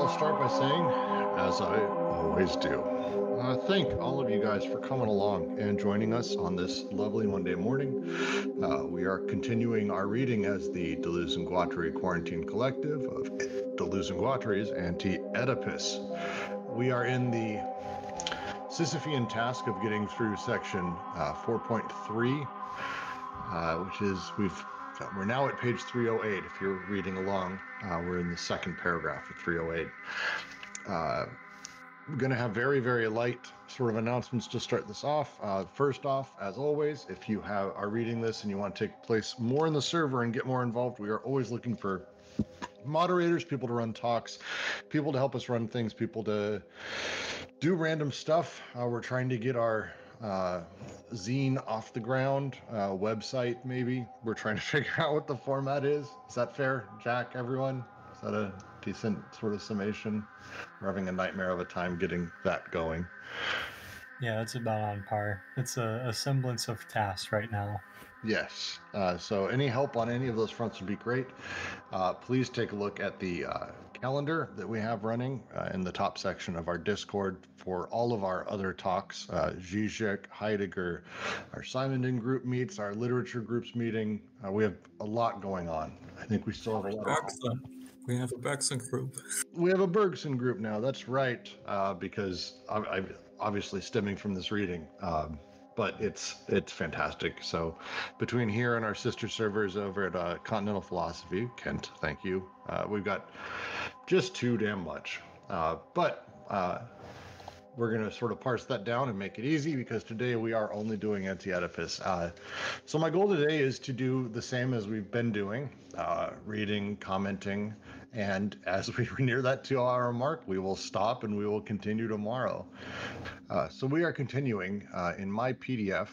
I'll start by saying, as I always do, thank all of you guys for coming along and joining us on this lovely Monday morning. We are continuing our reading as the Deleuze and Guattari Quarantine Collective of Deleuze and Guattari's Anti-Oedipus. We are in the Sisyphean task of getting through section 4.3, which is we're now at page 308. If you're reading along, we're in the second paragraph of 308. We're going to have very, very light sort of announcements to start this off. First off, as always, if you are reading this and you want to take place more in the server and get more involved, we are always looking for moderators, people to run talks, people to help us run things, people to do random stuff. We're trying to get our zine off the ground, website maybe. We're trying to figure out what the format is. Is that fair, Jack, everyone? Is that a decent sort of summation? We're having a nightmare of a time getting that going. Yeah, it's about on par. It's a semblance of tasks right now. Yes. So any help on any of those fronts would be great. Please take a look at the calendar that we have running in the top section of our Discord for all of our other talks. Zizek, Heidegger, our Simondon group meets, our literature groups meeting. We have a lot going on. I think we still have a lot. We have a Bergson group. We have a Bergson group now. That's right, because I'm obviously stemming from this reading. But it's fantastic. So between here and our sister servers over at Continental Philosophy, Kent, thank you, we've got just too damn much. But we're going to sort of parse that down and make it easy because today we are only doing Anti-Oedipus. So my goal today is to do the same as we've been doing, reading, commenting, and as we near that 2-hour mark, we will stop and we will continue tomorrow. So we are continuing in my PDF.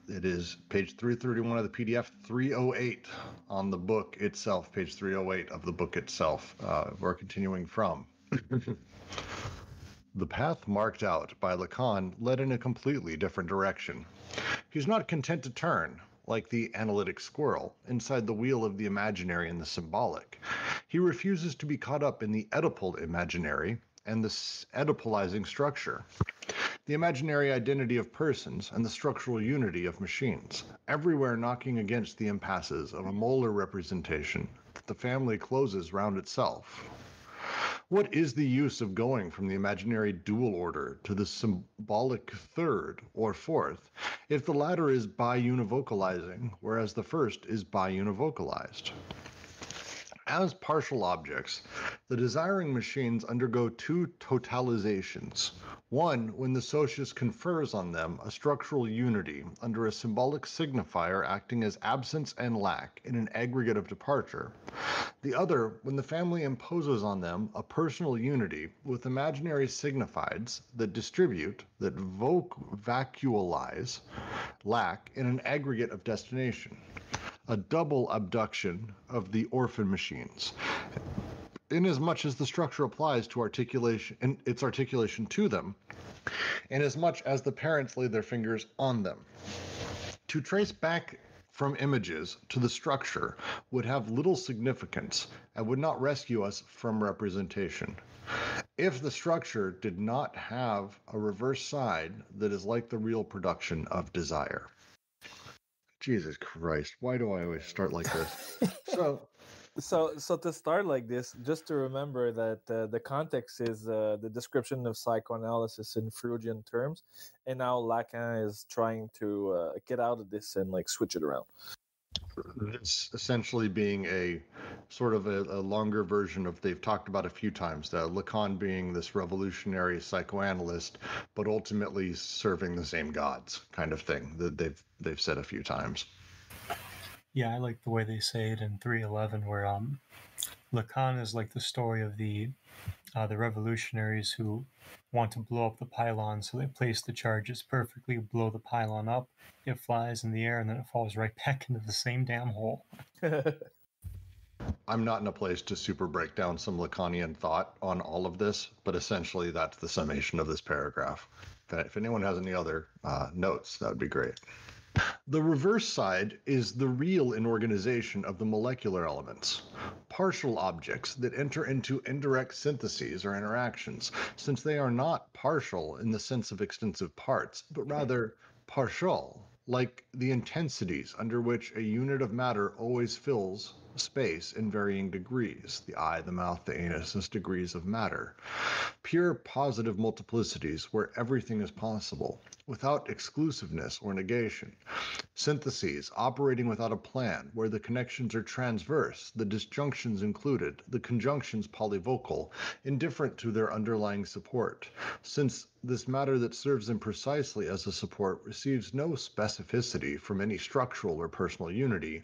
It is page 331 of the PDF, 308 on the book itself, page 308 of the book itself. We're continuing from. The path marked out by Lacan led in a completely different direction. He's not content to turn, like the analytic squirrel, inside the wheel of the imaginary and the symbolic. He refuses to be caught up in the Oedipal imaginary and the Oedipalizing structure, the imaginary identity of persons and the structural unity of machines, everywhere knocking against the impasses of a molar representation that the family closes round itself. What is the use of going from the imaginary dual order to the symbolic third or fourth if the latter is bi-univocalizing, whereas the first is bi-univocalized? As partial objects, the desiring machines undergo two totalizations. One, when the socius confers on them a structural unity under a symbolic signifier acting as absence and lack in an aggregate of departure. The other, when the family imposes on them a personal unity with imaginary signifieds that distribute, that vacuolize, lack in an aggregate of destination. A double abduction of the orphan machines, inasmuch as the structure applies to articulation and its articulation to them, inasmuch as the parents lay their fingers on them. To trace back from images to the structure would have little significance and would not rescue us from representation. If the structure did not have a reverse side that is like the real production of desire. Jesus Christ, why do I always start like this? So to start like this, just to remember that the context is the description of psychoanalysis in Freudian terms, and now Lacan is trying to get out of this and like switch it around. It's essentially being a sort of a longer version of, they've talked about a few times, Lacan being this revolutionary psychoanalyst, but ultimately serving the same gods kind of thing that they've said a few times. Yeah, I like the way they say it in 311, where Lacan is like the story of the revolutionaries who want to blow up the pylon, so they place the charges perfectly, blow the pylon up, it flies in the air, and then it falls right back into the same damn hole. I'm not in a place to super break down some Lacanian thought on all of this, but essentially that's the summation of this paragraph. If anyone has any other notes, that would be great. The reverse side is the real inorganization of the molecular elements. partial objects that enter into indirect syntheses or interactions, since they are not partial in the sense of extensive parts, but rather partial, like the intensities under which a unit of matter always fills space in varying degrees, the eye, the mouth, the anus, as degrees of matter. Pure positive multiplicities where everything is possible, without exclusiveness or negation. Syntheses operating without a plan, where the connections are transverse, the disjunctions included, the conjunctions polyvocal, indifferent to their underlying support, since this matter that serves them precisely as a support receives no specificity from any structural or personal unity,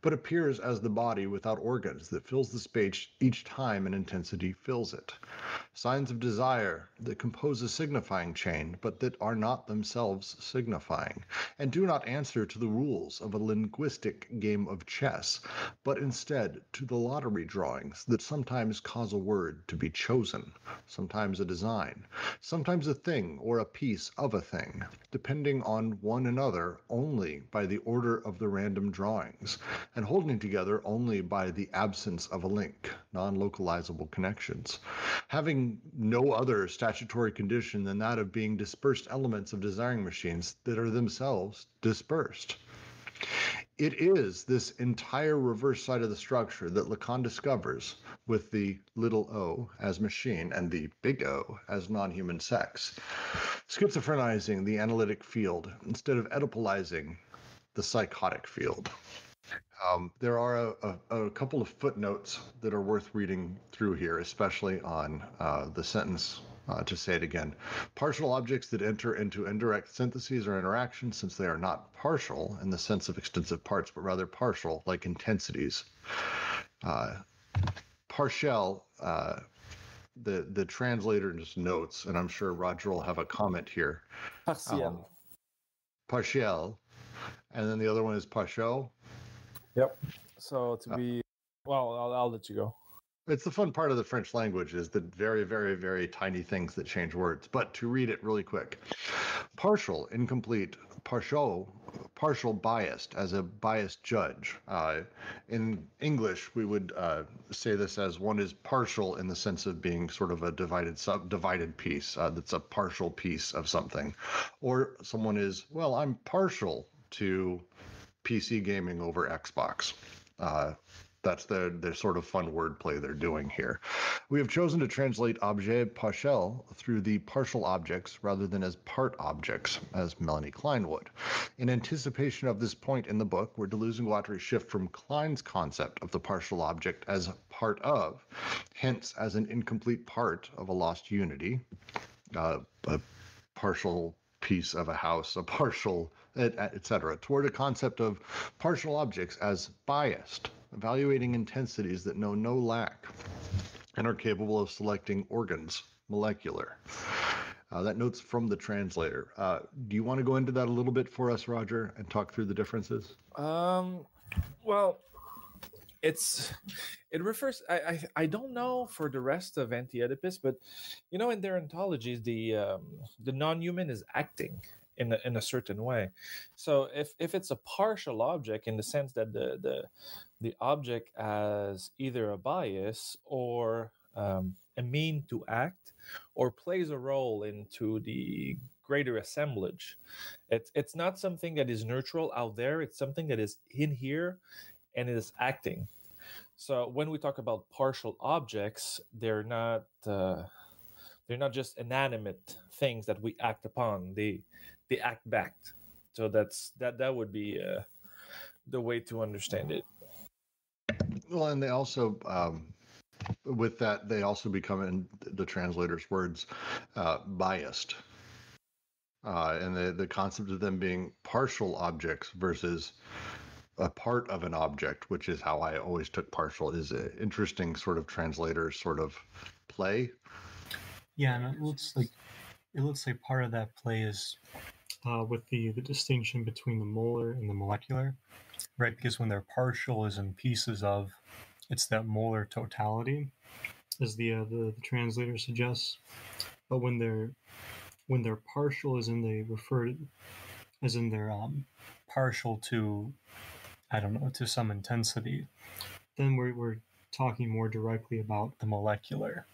but appears as the body without organs that fills the space each time an intensity fills it. Signs of desire that compose a signifying chain, but that are not themselves signifying, and do not answer to the rules of a linguistic game of chess, but instead to the lottery drawings that sometimes cause a word to be chosen, sometimes a design, sometimes a thing or a piece of a thing, depending on one another only by the order of the random drawings, and holding together only by the absence of a link, non-localizable connections, having no other statutory condition than that of being dispersed elements of desiring machines that are themselves dispersed. It is this entire reverse side of the structure that Lacan discovers with the little o as machine and the big O as non-human sex, schizophrenizing the analytic field instead of Oedipalizing the psychotic field. There are a couple of footnotes that are worth reading through here, especially on the sentence, to say it again. Partial objects that enter into indirect syntheses or interactions, since they are not partial in the sense of extensive parts, but rather partial, like intensities. Partial, the translator just notes, and I'm sure Roger will have a comment here. Partial. Partial. And then the other one is partial. Yep. So to be, well, I'll let you go. It's the fun part of the French language is the very, very, very tiny things that change words. But to read it really quick. Partial, incomplete, partial, biased, as a biased judge. In English, we would say this as one is partial in the sense of being sort of a divided piece. That's a partial piece of something. Or someone is, well, I'm partial to PC gaming over Xbox. That's the sort of fun wordplay they're doing here. We have chosen to translate objet partiel through the partial objects rather than as part objects, as Melanie Klein would. In anticipation of this point in the book, where Deleuze and Guattari shift from Klein's concept of the partial object as part of, hence as an incomplete part of a lost unity, a partial piece of a house, a partial, etc., toward a concept of partial objects as biased, evaluating intensities that know no lack and are capable of selecting organs, molecular. That note's from the translator. Do you want to go into that a little bit for us, Roger, and talk through the differences? Well, it refers. I don't know for the rest of Anti-Oedipus, but in their anthologies, the non-human is acting in a certain way. So if it's a partial object in the sense that the object has either a bias or a mean to act, or plays a role into the greater assemblage, it's not something that is neutral out there. It's something that is in here and is acting. So when we talk about partial objects, they're not just inanimate things that we act upon. They act back. So that would be the way to understand it. Well, and they also with that they also become, in the translator's words, biased. And the concept of them being partial objects versus a part of an object, which is how I always took partial, is an interesting sort of translator sort of play. Yeah, and it looks like part of that play is with the distinction between the molar and the molecular, right? Because when they're partial is in pieces of, it's that molar totality, as the translator suggests. But when they're partial, as in they refer to, as in they're partial to, I don't know, to some intensity, then we're talking more directly about the molecular.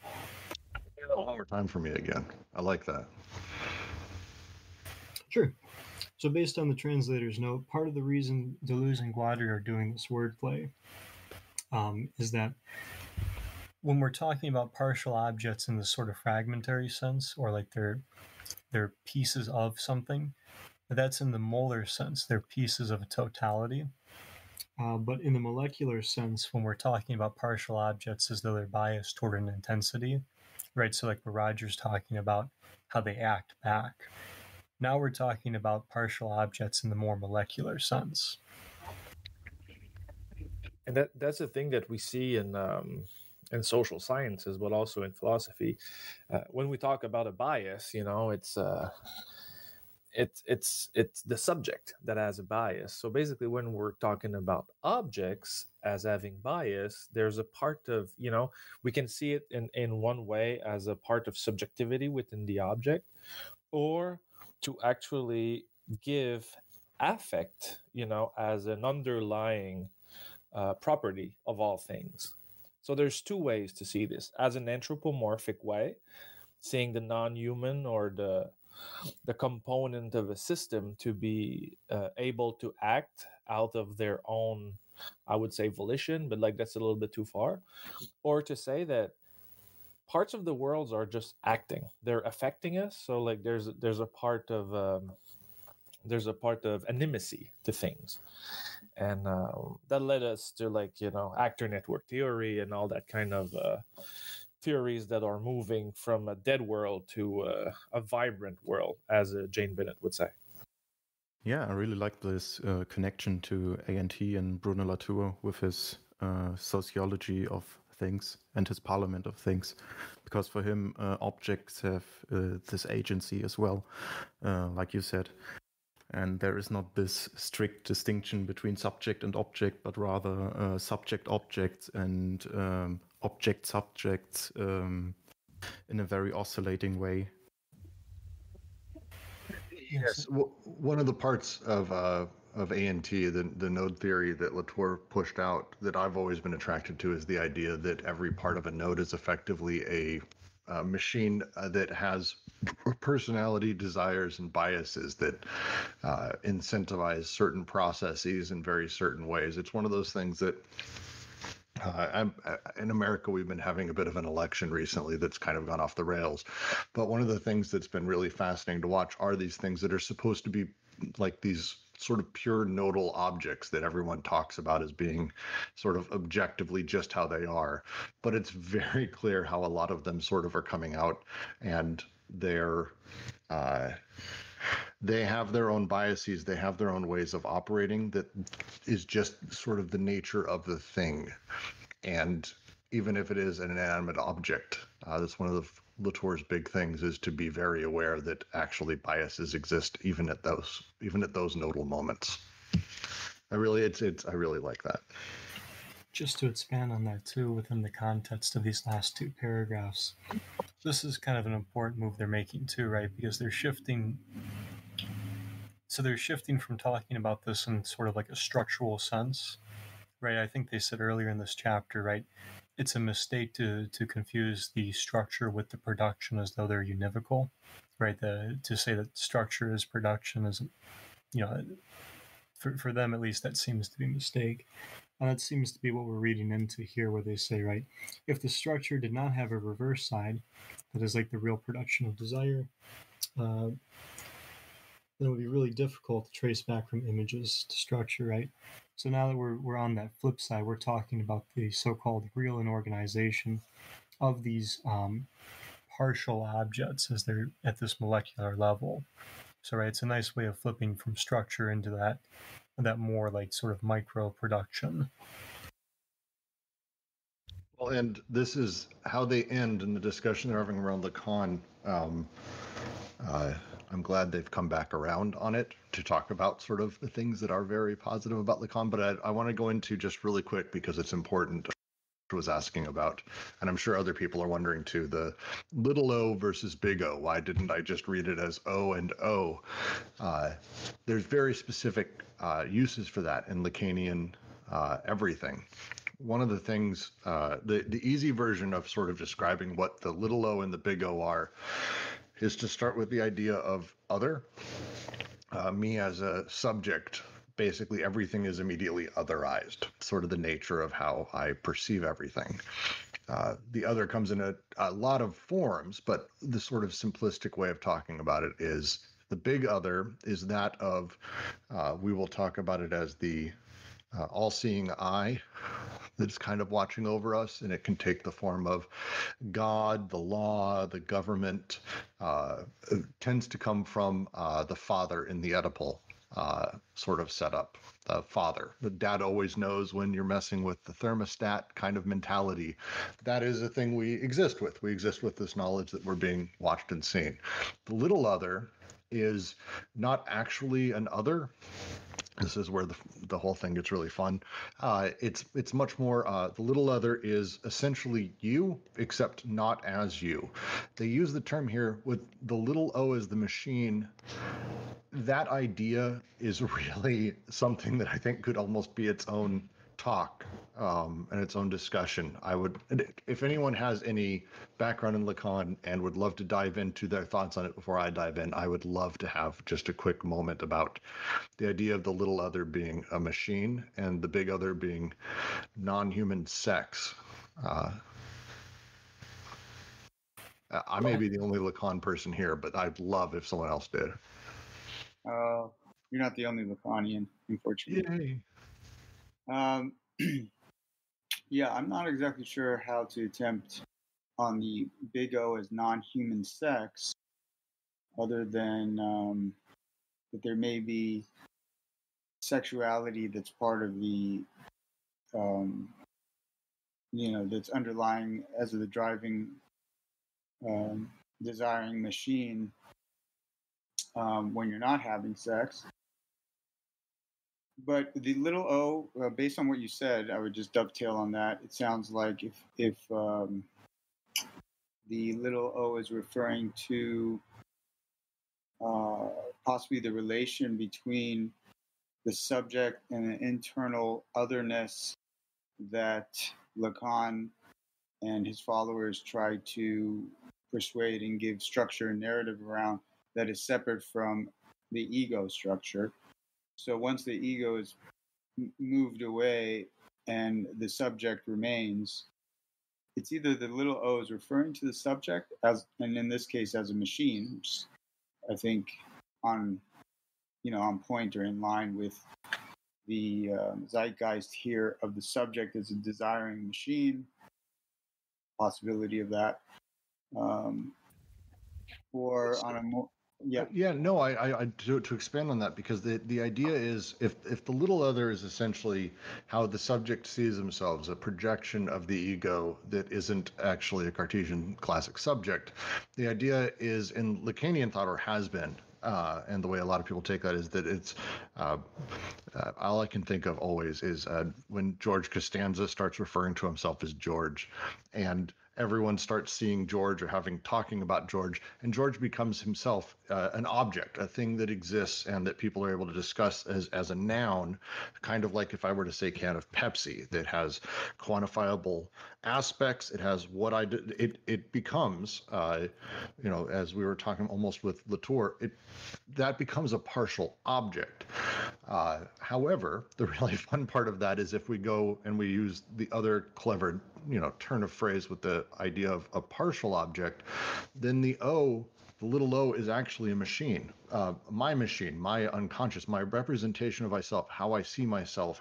One more time for me again. I like that. Sure. So based on the translator's note, part of the reason Deleuze and Guattari are doing this wordplay is that when we're talking about partial objects in this sort of fragmentary sense, or like they're pieces of something, that's in the molar sense. They're pieces of a totality. But in the molecular sense, when we're talking about partial objects as though they're biased toward an intensity, right? So like what Roger's talking about, how they act back. Now we're talking about partial objects in the more molecular sense. And that's the thing that we see in social sciences, but also in philosophy. When we talk about a bias, it's the subject that has a bias. So basically, when we're talking about objects as having bias, there's a part of, we can see it in one way as a part of subjectivity within the object, or to actually give affect, as an underlying property of all things. So there's two ways to see this: as an anthropomorphic way, seeing the non-human or the component of a system to be able to act out of their own, I would say, volition, but like that's a little bit too far. Or to say that parts of the world are just acting; they're affecting us. So like there's a part of animacy to things, and that led us to actor network theory and all that kind of theories that are moving from a dead world to a vibrant world, as Jane Bennett would say. Yeah, I really like this connection to A&T and Bruno Latour with his sociology of things and his parliament of things, because for him objects have this agency as well, like you said, and there is not this strict distinction between subject and object, but rather subject objects and object subjects in a very oscillating way. Yes, one of the parts of A&T, the node theory that Latour pushed out, that I've always been attracted to, is the idea that every part of a node is effectively a machine that has personality, desires, and biases that incentivize certain processes in very certain ways. It's one of those things that in America, we've been having a bit of an election recently that's kind of gone off the rails. But one of the things that's been really fascinating to watch are these things that are supposed to be like these sort of pure nodal objects that everyone talks about as being sort of objectively just how they are. But it's very clear how a lot of them sort of are coming out, and they have their own biases, they have their own ways of operating that is just sort of the nature of the thing. And even if it is an inanimate object, that's one of the Latour's big things, is to be very aware that actually biases exist even at those nodal moments. I really like that. Just to expand on that too, within the context of these last two paragraphs, this is kind of an important move they're making too, right? Because they're shifting. So they're shifting from talking about this in sort of like a structural sense, right? I think they said earlier in this chapter, right, it's a mistake to confuse the structure with the production as though they're univocal, right? To say that structure is production is, for them at least, that seems to be a mistake. And that seems to be what we're reading into here, where they say, right, if the structure did not have a reverse side, that is like the real production of desire, then it would be really difficult to trace back from images to structure, right? So now that we're on that flip side, we're talking about the so-called real inorganization of these partial objects as they're at this molecular level. So, right, it's a nice way of flipping from structure into that more like sort of micro production. Well, and this is how they end in the discussion they're having around Lacan. I'm glad they've come back around on it to talk about sort of the things that are very positive about Lacan, but I want to go into just really quick because it's important. Was asking about, and I'm sure other people are wondering too, the little o versus big O. Why didn't I just read it as O and O? There's very specific uses for that in Lacanian everything. one of the things, the easy version of sort of describing what the little o and the big O are is to start with the idea of other. Me as a subject, basically everything is immediately otherized, sort of the nature of how I perceive everything. The other comes in a lot of forms, but the sort of simplistic way of talking about it is the big other is that of, we will talk about it as the all-seeing eye that's kind of watching over us, and it can take the form of God, the law, the government. It tends to come from the father in the Oedipal sort of setup. The father, the dad always knows when you're messing with the thermostat kind of mentality. That is a thing we exist with. We exist with this knowledge that we're being watched and seen. The little other is not actually an other. This is where the whole thing gets really fun. It's much more, the little other is essentially you, except not as you. They use the term here with the little o as the machine. That idea is really something that I think could almost be its own talk and its own discussion. If anyone has any background in Lacan and would love to dive into their thoughts on it before I dive in, I would love to have just a quick moment about the idea of the little other being a machine and the big other being non-human sex. I may be the only Lacan person here, but I'd love if someone else did. You're not the only Lacanian, unfortunately. Yay. Yeah, I'm not exactly sure how to attempt on the big O as non-human sex, other than that there may be sexuality that's part of the, that's underlying as the driving, desiring machine when you're not having sex. But the little o, based on what you said, I would just dovetail on that. It sounds like if the little o is referring to possibly the relation between the subject and an internal otherness that Lacan and his followers try to persuade and give structure and narrative around, that is separate from the ego structure. So once the ego is moved away and the subject remains, it's either the little o is referring to the subject as, and in this case as a machine, which I think on point or in line with the zeitgeist here of the subject as a desiring machine, possibility of that, or on a more to expand on that, because the idea is if the little other is essentially how the subject sees themselves, a projection of the ego that isn't actually a Cartesian classic subject, the idea is in Lacanian thought, or has been, and the way a lot of people take that is that it's all I can think of always is when George Costanza starts referring to himself as George, and everyone starts seeing George or talking about George, and George becomes himself an object, a thing that exists and that people are able to discuss as a noun, kind of like if I were to say can of Pepsi, that has quantifiable aspects. It has what I did. It becomes, as we were talking almost with Latour, that becomes a partial object. However, the really fun part of that is if we go and we use the other clever, turn of phrase with the idea of a partial object, then the little o is actually a machine, my machine, my unconscious, my representation of myself, how I see myself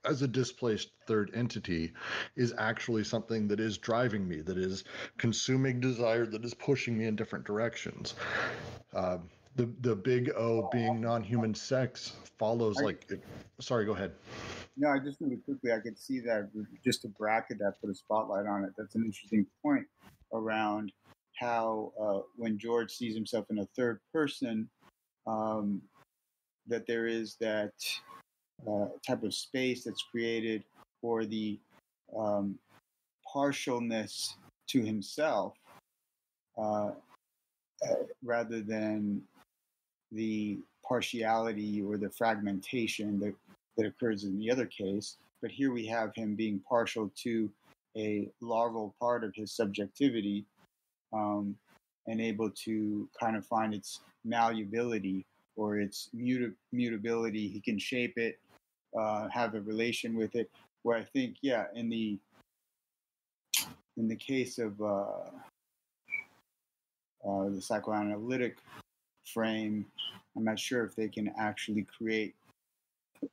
as a displaced third entity is actually something that is driving me, that is consuming desire, that is pushing me in different directions. The big O being non-human sex follows sorry, go ahead. No, I just really quickly, I could see that, just to bracket that, put a spotlight on it. That's an interesting point around how when George sees himself in a third person, that there is that type of space that's created for the partialness to himself rather than the partiality or the fragmentation that occurs in the other case. but here we have him being partial to a larval part of his subjectivity, and able to kind of find its malleability or its mutability. He can shape it, have a relation with it. Where I think, yeah, in the case of the psychoanalytic frame, I'm not sure if they can actually create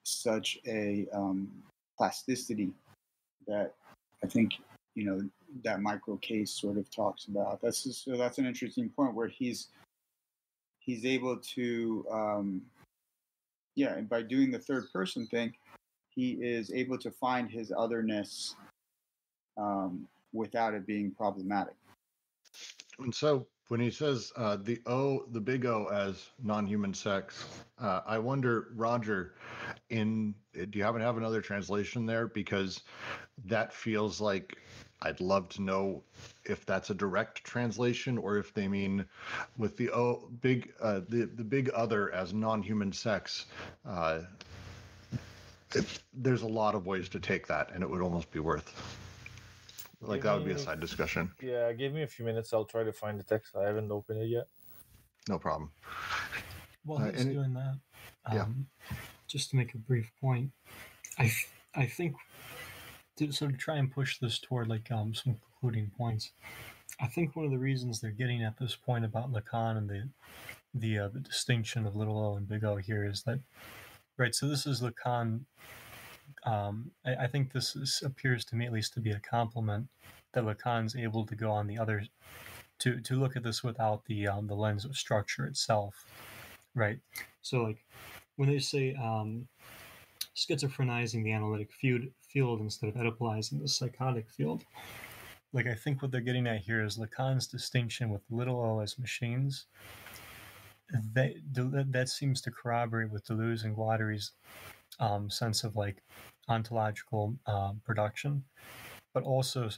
such a plasticity that I think, that micro case sort of talks about. That's an interesting point where he's able to, by doing the third person thing, he is able to find his otherness without it being problematic. And so when he says the big O as non-human sex, I wonder, Roger, do you happen to have another translation there? Because that feels like, I'd love to know if that's a direct translation or if they mean with the the big other as non-human sex. There's a lot of ways to take that, and it would almost be worth. Like, that would be a side discussion. Yeah, give me a few minutes. I'll try to find the text. I haven't opened it yet. No problem. While he's doing that, just to make a brief point, I think to try and push this toward some concluding points. I think one of the reasons they're getting at this point about Lacan and the distinction of little o and big O here is that, right? So this is Lacan. I think this appears to me at least to be a compliment that Lacan's able to go on the other, to look at this without the lens of structure itself, right? So like when they say schizophrenizing the analytic field instead of Oedipalizing the psychotic field, like I think what they're getting at here is Lacan's distinction with little o as machines. That seems to corroborate with Deleuze and Guattari's sense of like ontological production, but also,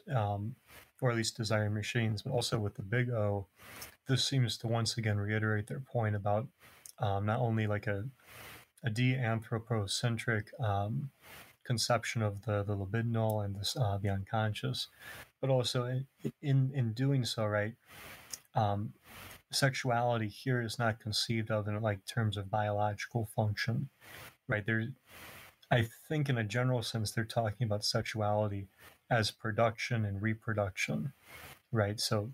or at least desiring machines, but also with the big O, this seems to once again reiterate their point about not only like a de-anthropocentric conception of the libidinal and the unconscious, but also in doing so, right, sexuality here is not conceived of in like terms of biological function, right? I think in a general sense, they're talking about sexuality as production and reproduction, right? So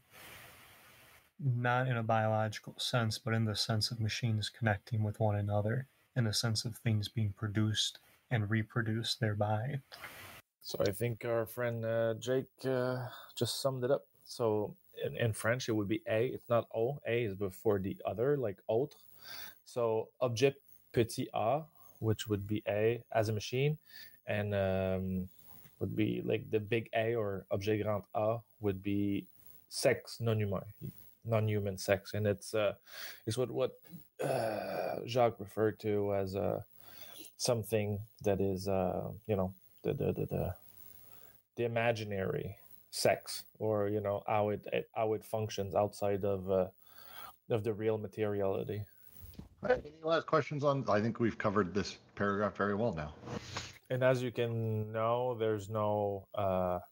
not in a biological sense, but in the sense of machines connecting with one another, in the sense of things being produced and reproduced thereby. So I think our friend Jake just summed it up. So in French, it would be A. It's not O. A is before the other, like autre. So objet petit a, which would be A as a machine, and would be like the big A, or objet grand A would be sex non-human sex, and it's what Jacques referred to as something that is the imaginary sex, or how it functions outside of the real materiality. Any last questions on? I think we've covered this paragraph very well now. And as you can know, there's no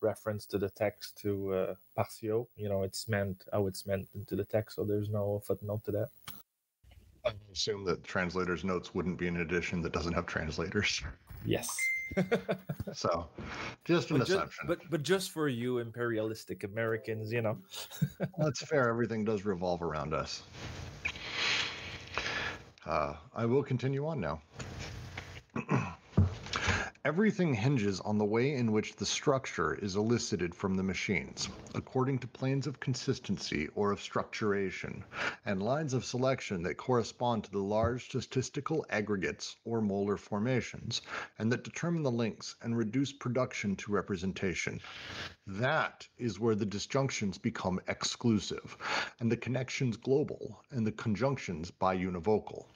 reference to the text to Partio. It's meant how it's meant into the text, so there's no footnote to that. I assume that translators' notes wouldn't be an edition that doesn't have translators. Yes. So, just an assumption. But just for you imperialistic Americans, That's fair. Everything does revolve around us. I will continue on now. Everything hinges on the way in which the structure is elicited from the machines, according to planes of consistency or of structuration, and lines of selection that correspond to the large statistical aggregates or molar formations, and that determine the links and reduce production to representation. That is where the disjunctions become exclusive, and the connections global, and the conjunctions biunivocal.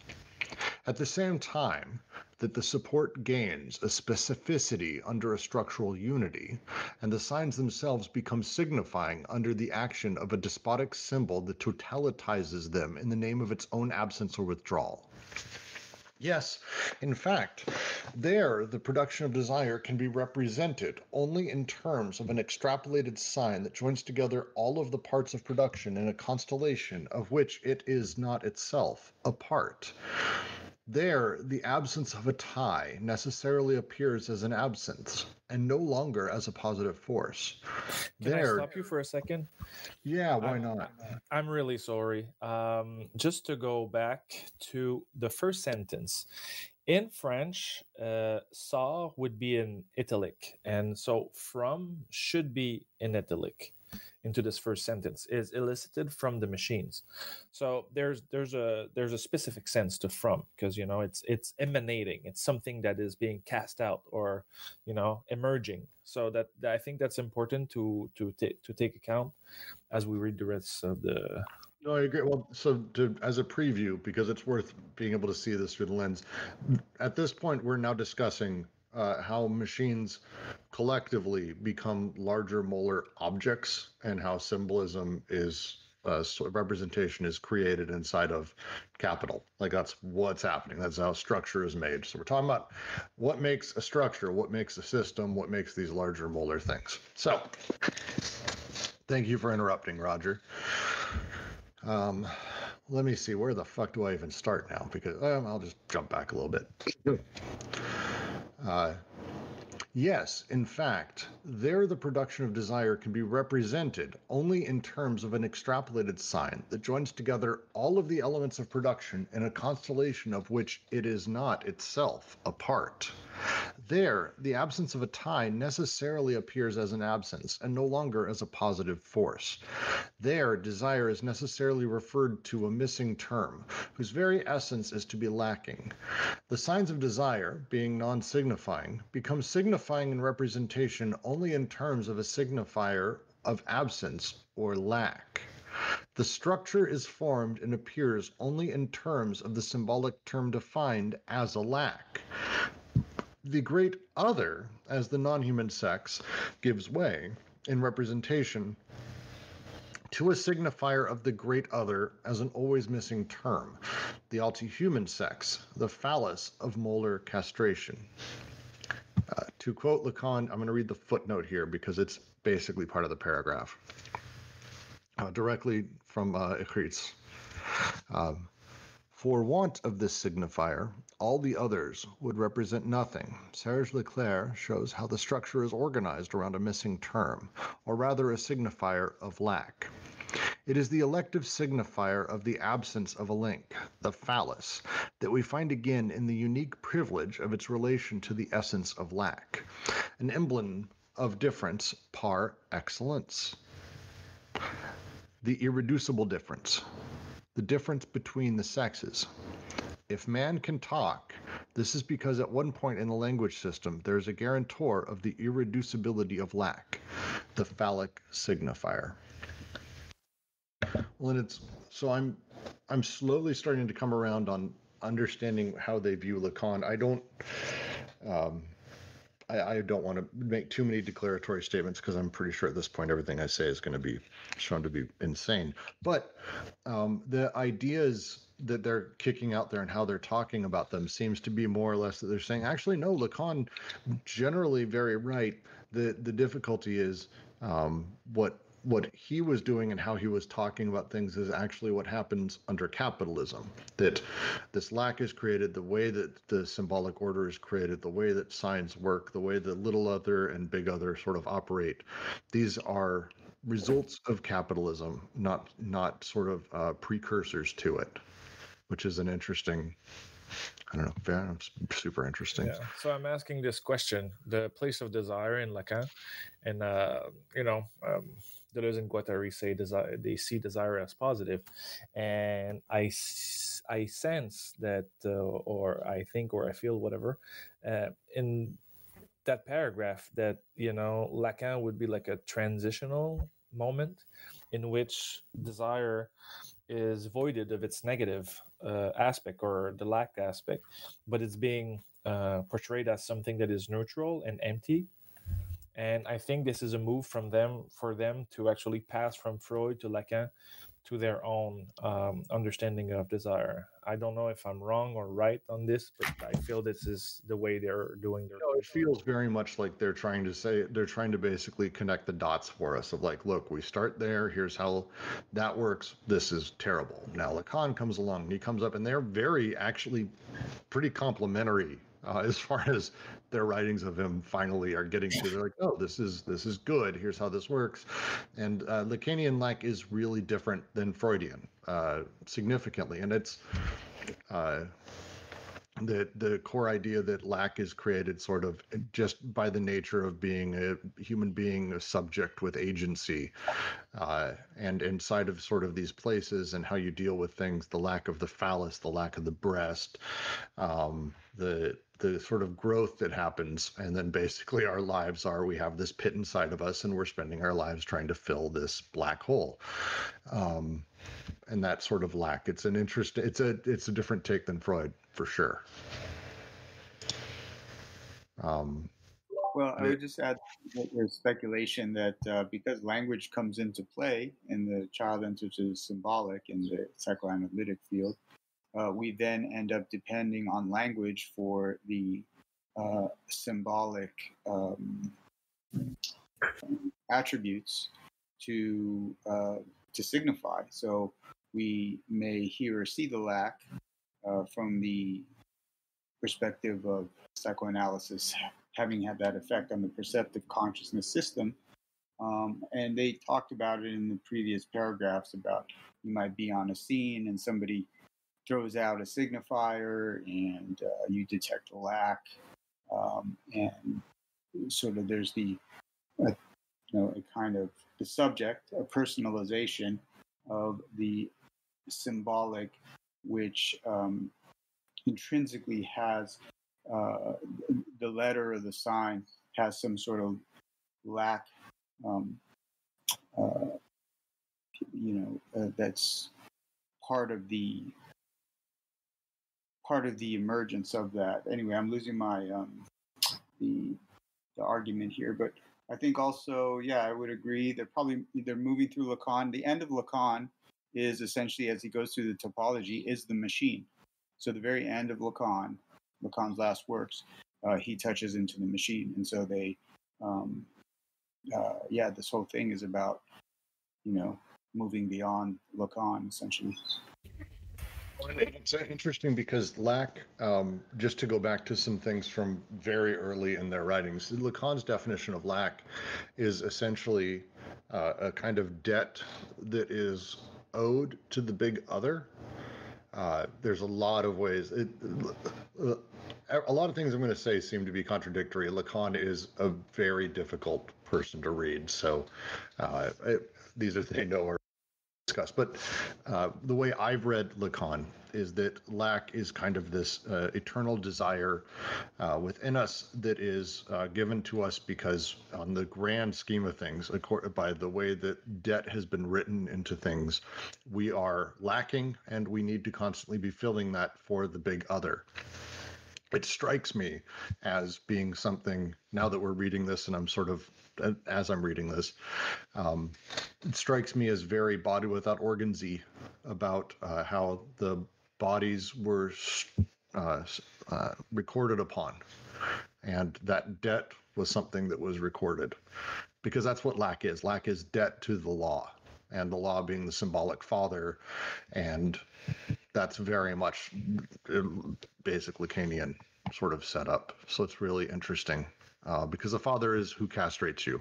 At the same time that the support gains a specificity under a structural unity, and the signs themselves become signifying under the action of a despotic symbol that totalitizes them in the name of its own absence or withdrawal. Yes, in fact, there the production of desire can be represented only in terms of an extrapolated sign that joins together all of the parts of production in a constellation of which it is not itself a part. There, the absence of a tie necessarily appears as an absence and no longer as a positive force. Can I stop you for a second? Yeah, why not? I'm really sorry. Just to go back to the first sentence. In French, "ça" would be in italic, and so "from" should be in italic. Into this first sentence is elicited from the machines. So there's a specific sense to "from" because it's emanating. It's something that is being cast out or emerging. So that I think that's important to take account as we read the rest of the. No, I agree. Well, so as a preview, because it's worth being able to see this through the lens, at this point, we're now discussing how machines collectively become larger molar objects and how symbolism is representation is created inside of capital. Like that's what's happening. That's how structure is made. So we're talking about what makes a structure, what makes a system, what makes these larger molar things. So thank you for interrupting, Roger. Let me see, where the fuck do I even start now? Because I'll just jump back a little bit. Yes, in fact, there the production of desire can be represented only in terms of an extrapolated sign that joins together all of the elements of production in a constellation of which it is not itself a part. There, the absence of a tie necessarily appears as an absence and no longer as a positive force. There, desire is necessarily referred to a missing term, whose very essence is to be lacking. The signs of desire, being non-signifying, become signifying in representation only in terms of a signifier of absence or lack. The structure is formed and appears only in terms of the symbolic term defined as a lack. The great other, as the non-human sex, gives way in representation to a signifier of the great other as an always missing term, the anti-human sex, the phallus of molar castration. To quote Lacan, I'm going to read the footnote here because it's basically part of the paragraph. Directly from Ecritz. For want of this signifier, all the others would represent nothing. Sarge Leclerc shows how the structure is organized around a missing term, or rather a signifier of lack. It is the elective signifier of the absence of a link, the phallus, that we find again in the unique privilege of its relation to the essence of lack, an emblem of difference par excellence. The irreducible difference, the difference between the sexes. If man can talk, this is because at one point in the language system there is a guarantor of the irreducibility of lack, the phallic signifier. Well, and I'm slowly starting to come around on understanding how they view Lacan. I don't want to make too many declaratory statements because I'm pretty sure at this point everything I say is going to be shown to be insane. But the ideas that they're kicking out there and how they're talking about them seems to be more or less that they're saying, actually, no, Lacan generally very right. The difficulty is what he was doing and how he was talking about things is actually what happens under capitalism, that this lack is created, the way that the symbolic order is created, the way that signs work, the way that little other and big other sort of operate. These are results of capitalism, not sort of precursors to it, which is an interesting, I don't know, super interesting. Yeah. So I'm asking this question: the place of desire in Lacan, and Deleuze and Guattari say desire. They see desire as positive, and I sense that, or I think, or I feel, whatever, in that paragraph that Lacan would be like a transitional moment in which desire is voided of its negative aspect or the lack aspect, but it's being portrayed as something that is neutral and empty. And I think this is a move for them to actually pass from Freud to Lacan to their own understanding of desire. I don't know if I'm wrong or right on this, but I feel this is the way they're doing their. No, it feels very much like they're trying to basically connect the dots for us of like, look, we start there, here's how that works, this is terrible. Now Lacan comes along and he comes up and they're very actually pretty complimentary as far as their writings of him finally are getting to. They're like, oh, this is good, here's how this works. And Lacanian lack is really different than Freudian, significantly, and it's the core idea that lack is created sort of just by the nature of being a human being, a subject with agency, and inside of sort of these places and how you deal with things, the lack of the phallus, the lack of the breast, the sort of growth that happens, and then basically our lives are, we have this pit inside of us and we're spending our lives trying to fill this black hole. And that sort of lack, it's a different take than Freud, for sure. Well, I would just add that there's speculation that because language comes into play and the child enters the symbolic in the psychoanalytic field, we then end up depending on language for the symbolic attributes to signify. So we may hear or see the lack from the perspective of psychoanalysis having had that effect on the perceptive consciousness system. And they talked about it in the previous paragraphs about you might be on a scene and somebody throws out a signifier and you detect a lack. And sort of there's the, a kind of the subject, a personalization of the symbolic, which intrinsically has the letter or the sign has some sort of lack, that's part of the emergence of that. Anyway, I'm losing my the argument here, but I think also, I would agree that probably they're moving through Lacan. The end of Lacan is essentially, as he goes through the topology, is the machine. So the very end of Lacan's last works, he touches into the machine. And so they, this whole thing is about, moving beyond Lacan, essentially. It's interesting because lack, just to go back to some things from very early in their writings, Lacan's definition of lack is essentially a kind of debt that is owed to the big other. There's a lot of ways. A lot of things I'm going to say seem to be contradictory. Lacan is a very difficult person to read, so these are things I know are discussed. But the way I've read Lacan is that lack is kind of this eternal desire within us that is given to us because on the grand scheme of things, by the way that debt has been written into things, we are lacking and we need to constantly be filling that for the big other. It strikes me as being something, now that we're reading this and I'm sort of, as I'm reading this, it strikes me as very Body Without Organs-y about how the bodies were recorded upon, and that debt was something that was recorded, because that's what lack is. Lack is debt to the law, and the law being the symbolic father, and that's very much basic Lacanian sort of setup. So it's really interesting. Because the father is who castrates you.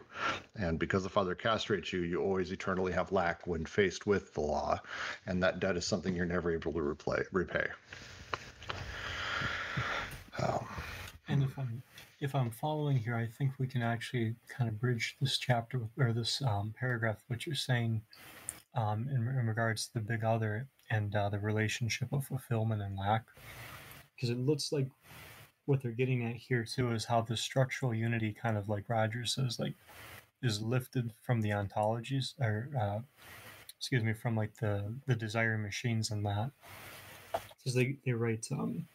And because the father castrates you, you always eternally have lack when faced with the law. And that debt is something you're never able to repay. And if I'm following here, I think we can actually kind of bridge this chapter or this paragraph, what you're saying in regards to the big other and the relationship of fulfillment and lack. Because it looks like what they're getting at here too is how the structural unity, kind of like Roger says, like is lifted from the ontologies, or from like the desire machines and that. Because they write sorry,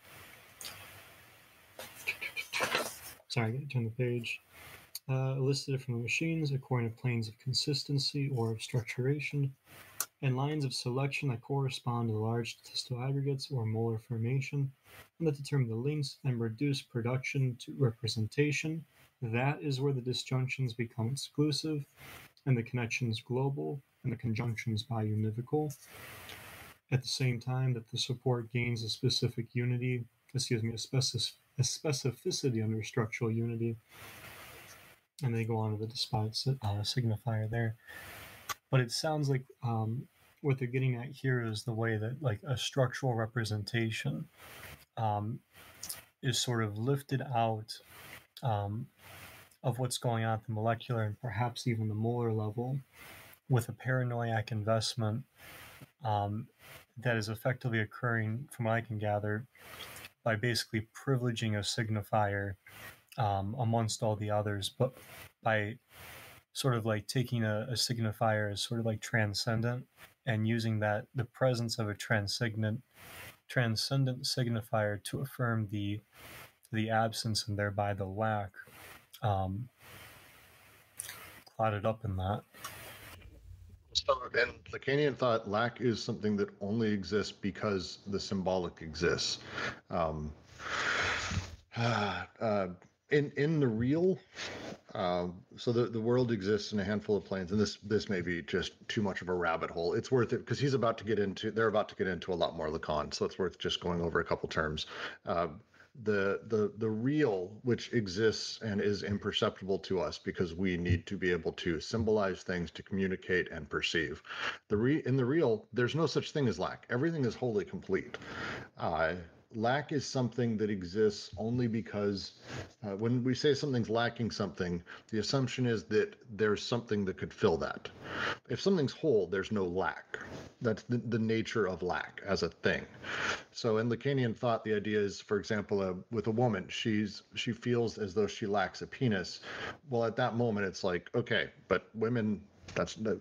I gotta turn the page. Elicited from the machines according to planes of consistency or of structuration, and lines of selection that correspond to the large statistical aggregates or molar formation, and that determine the links and reduce production to representation. That is where the disjunctions become exclusive, and the connections global, and the conjunctions biunivocal. At the same time that the support gains a specific unity, a specificity under structural unity, and they go on to the despite signifier there. But it sounds like what they're getting at here is the way that like a structural representation is sort of lifted out of what's going on at the molecular and perhaps even the molar level with a paranoiac investment that is effectively occurring, from what I can gather, by basically privileging a signifier amongst all the others, but by sort of like taking a signifier as sort of like transcendent and using that the presence of a transcendent signifier to affirm the absence and thereby the lack clouded up in that. So in Lacanian thought, lack is something that only exists because the symbolic exists. In the real, so the world exists in a handful of planes, and this may be just too much of a rabbit hole. It's worth it because they're about to get into a lot more Lacan, so it's worth just going over a couple terms. The real, which exists and is imperceptible to us because we need to be able to symbolize things to communicate and perceive. In the real, there's no such thing as lack. Everything is wholly complete. Lack is something that exists only because when we say something's lacking something, the assumption is that there's something that could fill that. If something's whole, there's no lack. That's the nature of lack as a thing. So in Lacanian thought, the idea is, for example, with a woman, she feels as though she lacks a penis. Well, at that moment, it's like, okay, but women...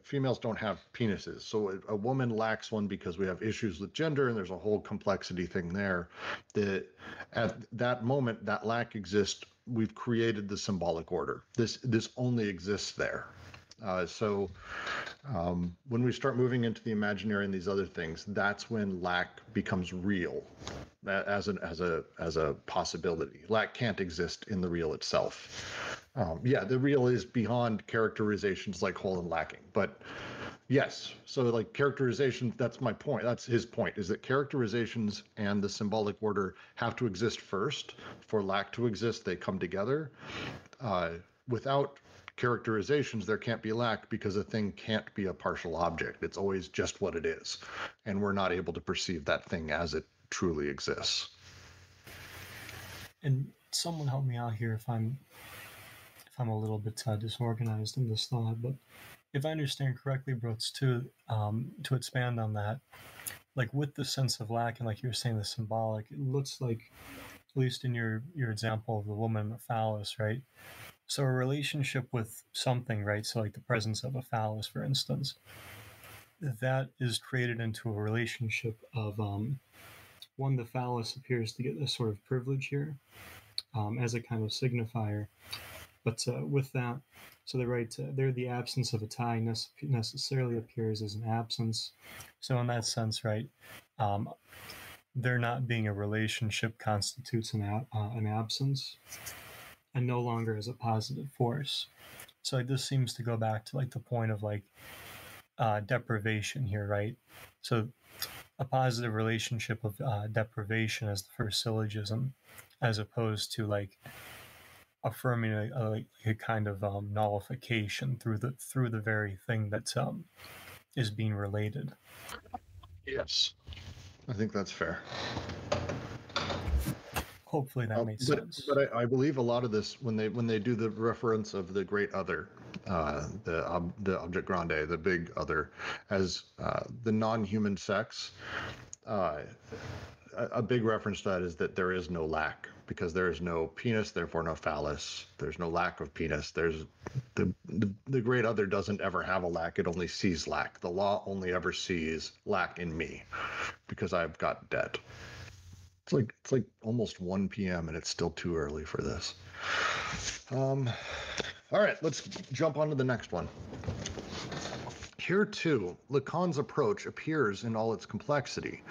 females don't have penises. So a woman lacks one because we have issues with gender, and there's a whole complexity thing there. That at that moment, that lack exists. We've created the symbolic order. This only exists there. So when we start moving into the imaginary and these other things, that's when lack becomes real as a possibility. Lack can't exist in the real itself. The real is beyond characterizations like whole and lacking. But yes, so like characterization, that's my point. That's his point, is that characterizations and the symbolic order have to exist first. For lack to exist, they come together. Without characterizations, there can't be lack because a thing can't be a partial object. It's always just what it is. And we're not able to perceive that thing as it truly exists. And someone help me out here if I'm a little bit disorganized in this thought, but if I understand correctly, Brooks, to expand on that, like with the sense of lack and like you were saying, the symbolic, it looks like, at least in your example of the woman and the phallus, right? So a relationship with something, right? So like the presence of a phallus, for instance, that is created into a relationship of one, the phallus appears to get this sort of privilege here as a kind of signifier. But with that, so they write, there the absence of a tie necessarily appears as an absence. So in that sense, right, there not being a relationship constitutes an absence and no longer as a positive force. So like, this seems to go back to like the point of like deprivation here, right? So a positive relationship of deprivation as the first syllogism, as opposed to like affirming a kind of nullification through the very thing that is being related. Yes, I think that's fair. Hopefully that makes sense. But I believe a lot of this, when they do the reference of the great other, the object grande, the big other, as the non-human sex, a big reference to that is that there is no lack, because there is no penis, therefore no phallus. There's no lack of penis. There's the great other doesn't ever have a lack. It only sees lack. The law only ever sees lack in me because I've got debt. It's like almost 1 p.m. and it's still too early for this. All right, let's jump on to the next one. Here, too, Lacan's approach appears in all its complexity,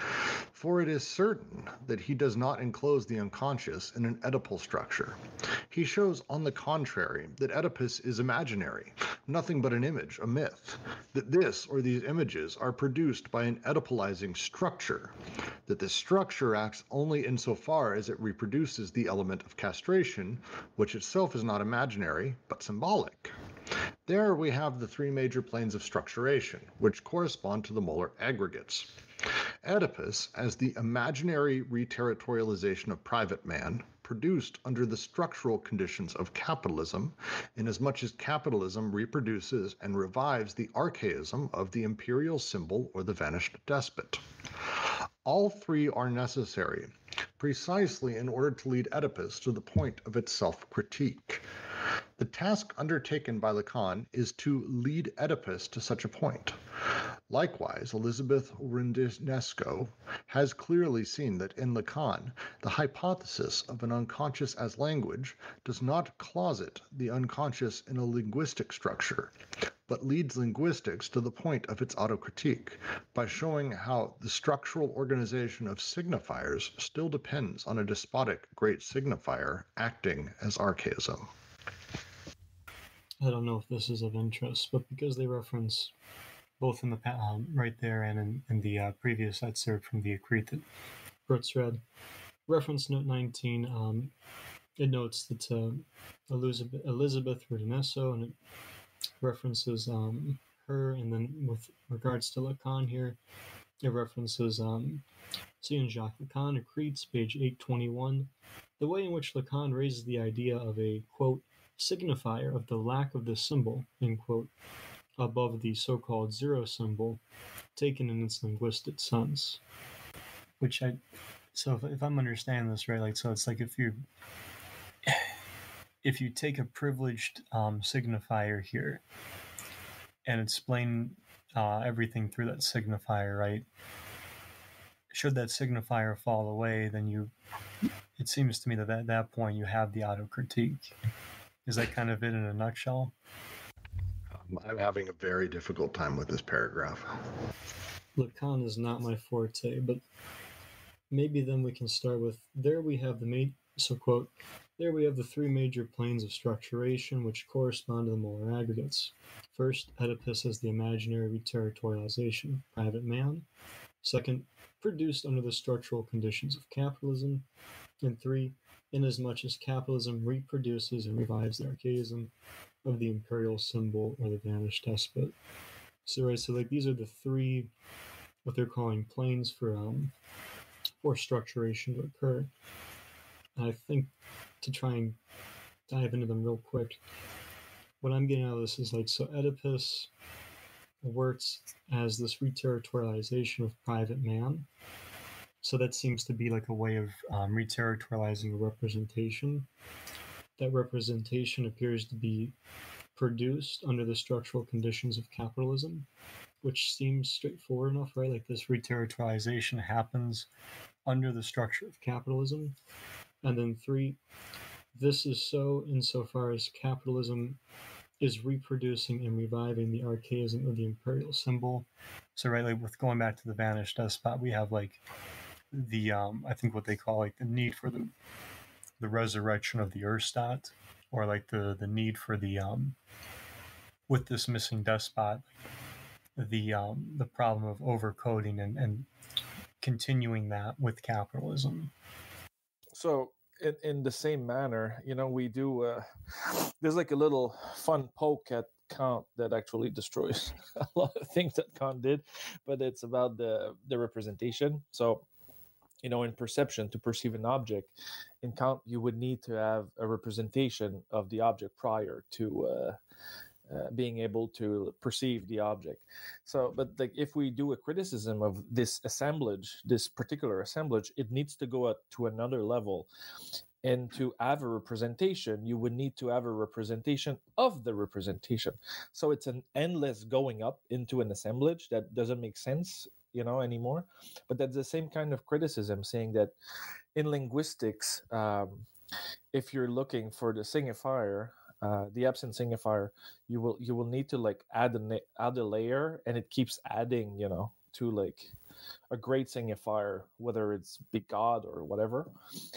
for it is certain that he does not enclose the unconscious in an Oedipal structure. He shows, on the contrary, that Oedipus is imaginary, nothing but an image, a myth, that this or these images are produced by an Oedipalizing structure, that this structure acts only insofar as it reproduces the element of castration, which itself is not imaginary, but symbolic. There we have the three major planes of structuration, which correspond to the molar aggregates. Oedipus, as the imaginary reterritorialization of private man, produced under the structural conditions of capitalism, inasmuch as capitalism reproduces and revives the archaism of the imperial symbol or the vanished despot. All three are necessary, precisely in order to lead Oedipus to the point of its self-critique. The task undertaken by Lacan is to lead Oedipus to such a point. Likewise, Elizabeth Rindinesco has clearly seen that in Lacan, the hypothesis of an unconscious as language does not closet the unconscious in a linguistic structure, but leads linguistics to the point of its autocritique by showing how the structural organization of signifiers still depends on a despotic great signifier acting as archaism. I don't know if this is of interest, but because they reference both in the right there and in the previous excerpt from the Acrete that Brooks read, reference note 19, it notes that Elizabeth Rindinesco, and it references her, and then with regards to Lacan here, it references Jean-Jacques Lacan, Acretes, page 821, the way in which Lacan raises the idea of a, quote, signifier of the lack of the symbol, end quote, above the so-called zero symbol, taken in its linguistic sense. So if I'm understanding this right, like, so it's like if you take a privileged signifier here and explain everything through that signifier, right? Should that signifier fall away, then it seems to me that at that point you have the autocritique. Is that kind of it in a nutshell? I'm having a very difficult time with this paragraph. Lacan is not my forte, but maybe then we can start with, there we have the three major planes of structuration which correspond to the molar aggregates. First, Oedipus as the imaginary reterritorialization of private man. Second, produced under the structural conditions of capitalism. And three, inasmuch as capitalism reproduces and revives the archaism of the imperial symbol or the vanished despot. So like these are the three, what they're calling planes for structuration to occur. And I think to try and dive into them real quick, what I'm getting out of this is like, so Oedipus works as this reterritorialization of private man. So that seems to be like a way of reterritorializing a representation. That representation appears to be produced under the structural conditions of capitalism, which seems straightforward enough, right? Like this reterritorialization happens under the structure of capitalism. And then three, this is so insofar as capitalism is reproducing and reviving the archaism of the imperial symbol. So right, like with going back to the vanished despot, we have like the I think what they call like the need for the resurrection of the Erstat, or like the need for the with this missing despot, the problem of overcoding and continuing that with capitalism. So in the same manner, we do there's like a little fun poke at Kant that actually destroys a lot of things that Kant did, but it's about the representation. So in perception, to perceive an object, in Kant, you would need to have a representation of the object prior to being able to perceive the object. So, but like if we do a criticism of this assemblage, this particular assemblage, it needs to go to another level. And to have a representation, you would need to have a representation of the representation. So it's an endless going up into an assemblage that doesn't make sense anymore. But that's the same kind of criticism, saying that in linguistics, if you're looking for the signifier the absent signifier, you will need to like add a layer, and it keeps adding, to like a great signifier, whether it's big God or whatever.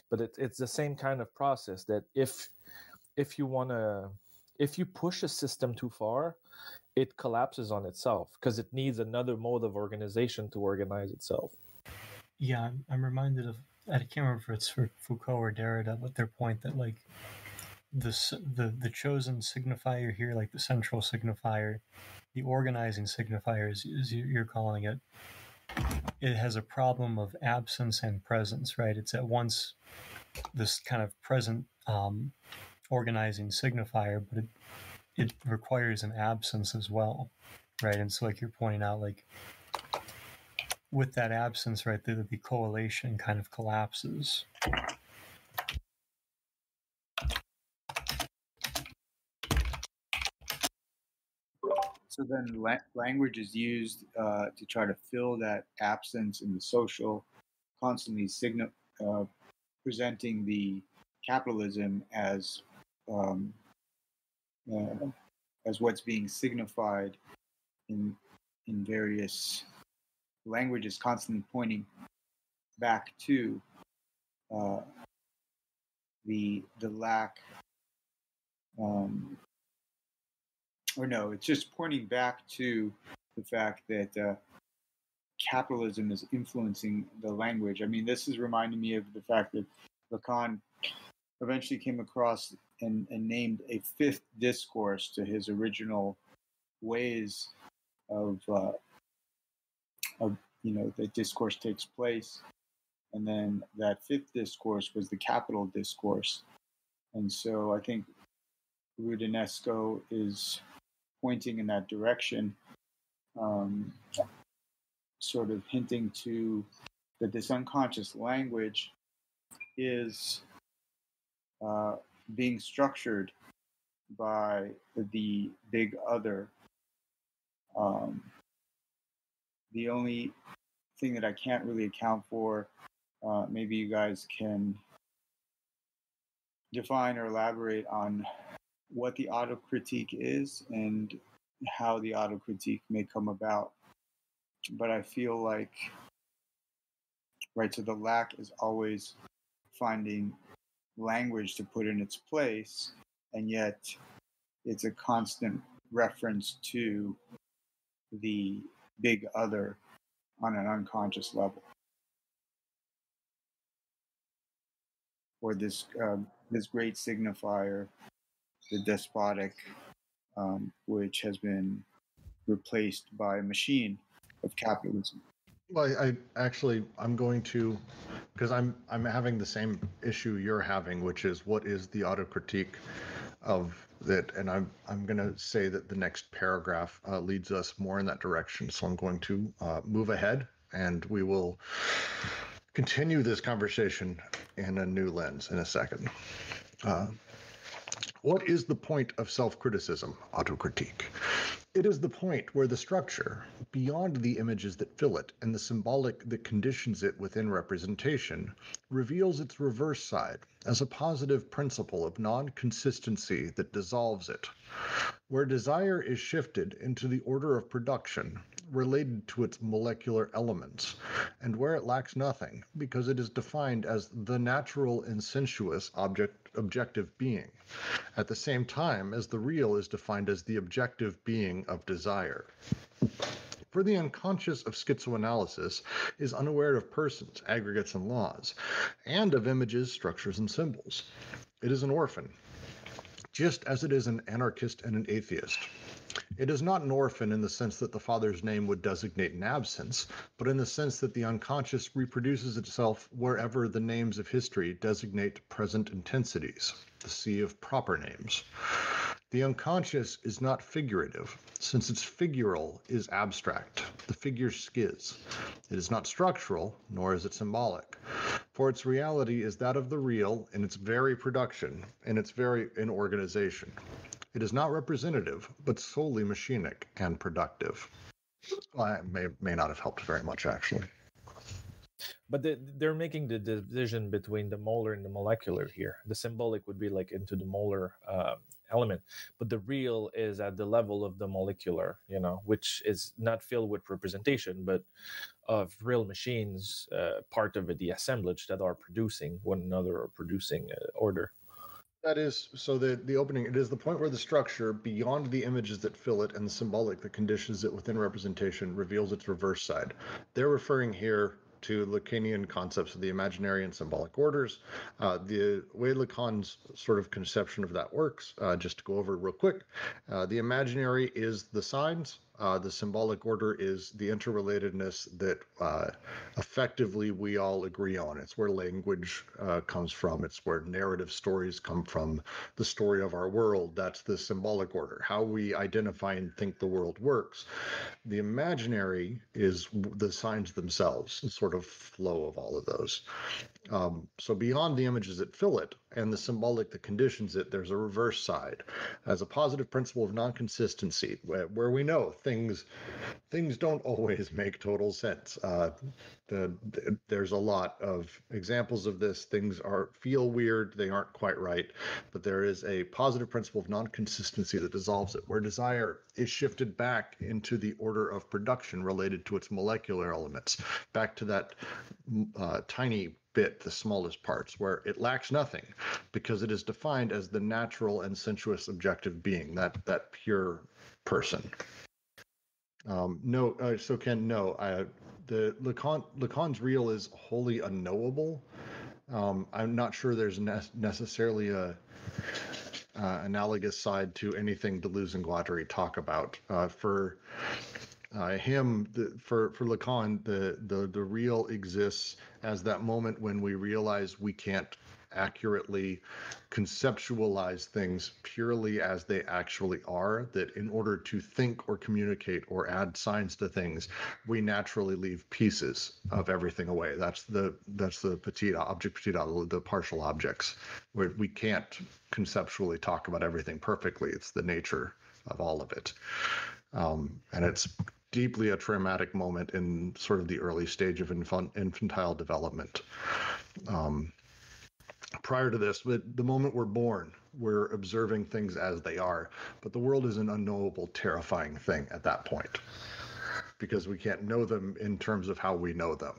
But it's the same kind of process that if you push a system too far, it collapses on itself because it needs another mode of organization to organize itself. Yeah, I'm reminded of, I can't remember if it's for Foucault or Derrida, but their point that like the chosen signifier here, like the central signifier, the organizing signifier, as you're calling it, it has a problem of absence and presence, right? It's at once this kind of present organizing signifier, but it requires an absence as well, right? And so, like you're pointing out, like with that absence, right, the correlation kind of collapses. So then language is used to try to fill that absence in the social, constantly presenting the capitalism as what's being signified in various languages, constantly pointing back to the lack, or no, it's just pointing back to the fact that capitalism is influencing the language. I mean, this is reminding me of the fact that Lacan eventually came across and named a fifth discourse to his original ways of the discourse takes place. And then that fifth discourse was the capital discourse. And so I think Rudinesco is pointing in that direction, sort of hinting to that this unconscious language is being structured by the big other. The only thing that I can't really account for, maybe you guys can define or elaborate on what the autocritique is and how the autocritique may come about. But I feel like, right, so the lack is always finding language to put in its place, and yet it's a constant reference to the big other on an unconscious level, or this great signifier, the despotic, which has been replaced by a machine of capitalism. Well, I'm going to, because I'm having the same issue you're having, which is what is the autocritique of it, and I'm going to say that the next paragraph leads us more in that direction. So I'm going to move ahead, and we will continue this conversation in a new lens in a second. What is the point of self-criticism, autocritique? It is the point where the structure, beyond the images that fill it and the symbolic that conditions it within representation, reveals its reverse side as a positive principle of non-consistency that dissolves it, where desire is shifted into the order of production related to its molecular elements, and where it lacks nothing because it is defined as the natural and sensuous objective being, at the same time as the real is defined as the objective being of desire. For the unconscious of schizoanalysis is unaware of persons, aggregates, and laws, and of images, structures, and symbols. It is an orphan, just as it is an anarchist and an atheist. It is not an orphan in the sense that the father's name would designate an absence, but in the sense that the unconscious reproduces itself wherever the names of history designate present intensities, the sea of proper names. The unconscious is not figurative, since its figural is abstract, the figure schiz. It is not structural, nor is it symbolic, for its reality is that of the real in its very production, in organization. It is not representative, but solely machinic and productive. Well, I may not have helped very much, actually. But they're making the division between the molar and the molecular here. The symbolic would be like into the molar element, but the real is at the level of the molecular, which is not filled with representation, but of real machines, part of the assemblage that are producing one another or producing order. That is, so the opening, it is the point where the structure, beyond the images that fill it and the symbolic that conditions it within representation, reveals its reverse side. They're referring here to Lacanian concepts of the imaginary and symbolic orders. The way Lacan's sort of conception of that works, just to go over real quick, the imaginary is the signs. The symbolic order is the interrelatedness that effectively we all agree on. It's where language comes from. It's where narrative stories come from. The story of our world, that's the symbolic order. How we identify and think the world works. The imaginary is the signs themselves, the sort of flow of all of those. So beyond the images that fill it and the symbolic that conditions it, there's a reverse side. As a positive principle of non-consistency, where we know things don't always make total sense. There's a lot of examples of this. Things feel weird, they aren't quite right, but there is a positive principle of non-consistency that dissolves it, where desire is shifted back into the order of production related to its molecular elements, back to that tiny bit, the smallest parts, where it lacks nothing because it is defined as the natural and sensuous objective being, that pure person. So Ken, no, the Lacan's real is wholly unknowable. I'm not sure there's necessarily a analogous side to anything Deleuze and Guattari talk about. For Lacan, the real exists as that moment when we realize we can't accurately conceptualize things purely as they actually are, that in order to think or communicate or add signs to things, we naturally leave pieces of everything away. That's the petit object, the partial objects, where we can't conceptually talk about everything perfectly. It's the nature of all of it. And it's deeply a traumatic moment in sort of the early stage of infantile development. Prior to this, the moment we're born, we're observing things as they are, but the world is an unknowable, terrifying thing at that point because we can't know them in terms of how we know them.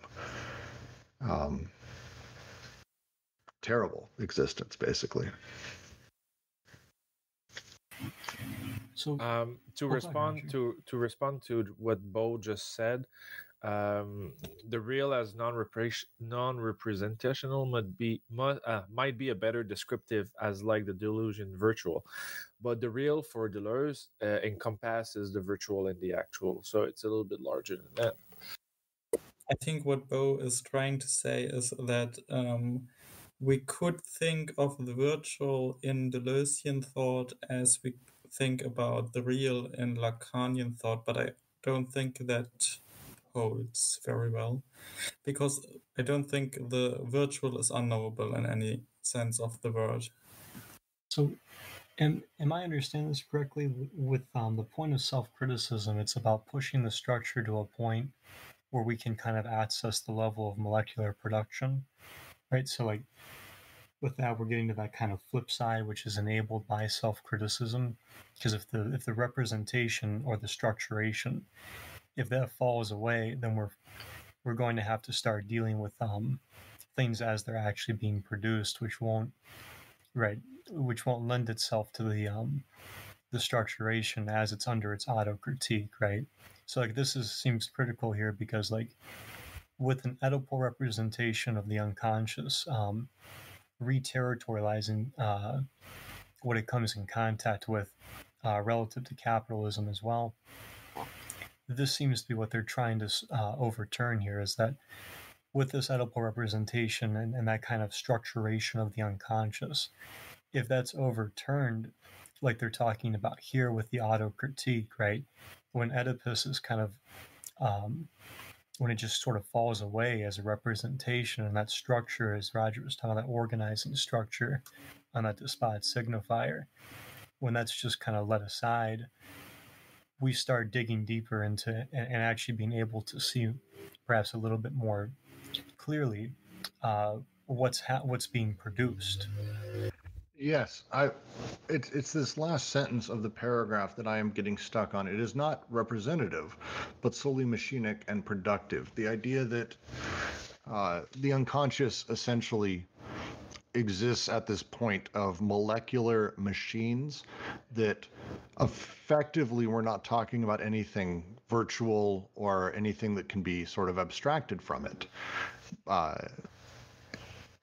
Terrible existence, basically. So to respond to what Bo just said, the real as non-representational might be a better descriptive as like the delusion virtual, but the real for Deleuze encompasses the virtual and the actual, so it's a little bit larger than that. I think what Bo is trying to say is that we could think of the virtual in Deleuzian thought as we think about the real in Lacanian thought, but I don't think that holds very well, because I don't think the virtual is unknowable in any sense of the word. So, am I understanding this correctly? With the point of self-criticism, it's about pushing the structure to a point where we can kind of access the level of molecular production, right? So, like, with that, we're getting to that kind of flip side, which is enabled by self-criticism, because if the representation or the structuration, if that falls away, then we're going to have to start dealing with things as they're actually being produced, which won't lend itself to the structuration as it's under its auto-critique, right? So like this seems critical here because like with an Oedipal representation of the unconscious, re-territorializing what it comes in contact with relative to capitalism as well. This seems to be what they're trying to overturn here, is that with this Oedipal representation and that kind of structuration of the unconscious, if that's overturned, like they're talking about here with the auto-critique, right? When Oedipus is kind of, when it just sort of falls away as a representation, and that structure, as Roger was talking about, that organizing structure on that despot signifier, when that's just kind of let aside, we start digging deeper into it and actually being able to see perhaps a little bit more clearly what's being produced. Yes, it's this last sentence of the paragraph that I am getting stuck on. It is not representative, but solely machinic and productive. The idea that the unconscious essentially exists at this point of molecular machines that effectively we're not talking about anything virtual or anything that can be sort of abstracted from it.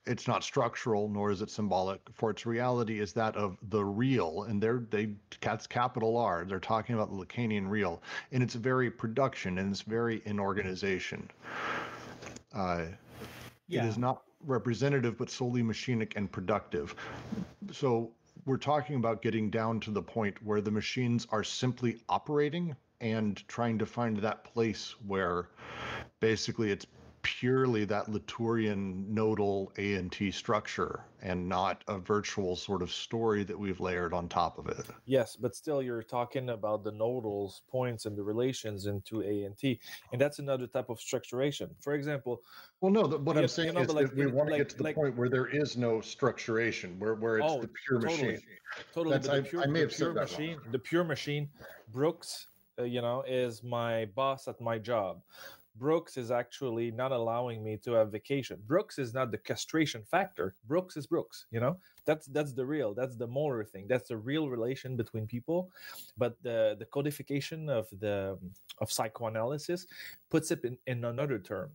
It's not structural, nor is it symbolic, for its reality is that of the real, and that's capital R. They're talking about the Lacanian real, and it's very production, and it's very in organization. It is not representative, but solely machinic and productive. So we're talking about getting down to the point where the machines are simply operating and trying to find that place where basically it's purely that Latourian nodal A&T structure and not a virtual sort of story that we've layered on top of it. Yes, but still you're talking about the nodal points and the relations into A and T, and that's another type of structuration. For example, well, no, what I'm saying is that we want to get to the point where there is no structuration, where it's the pure machine. Totally, but I may have said that wrong. The pure machine, Brooks, is my boss at my job. Brooks is actually not allowing me to have vacation. Brooks is not the castration factor. Brooks is Brooks, That's the real, that's the molar thing. That's the real relation between people. But the codification of psychoanalysis puts it in another term,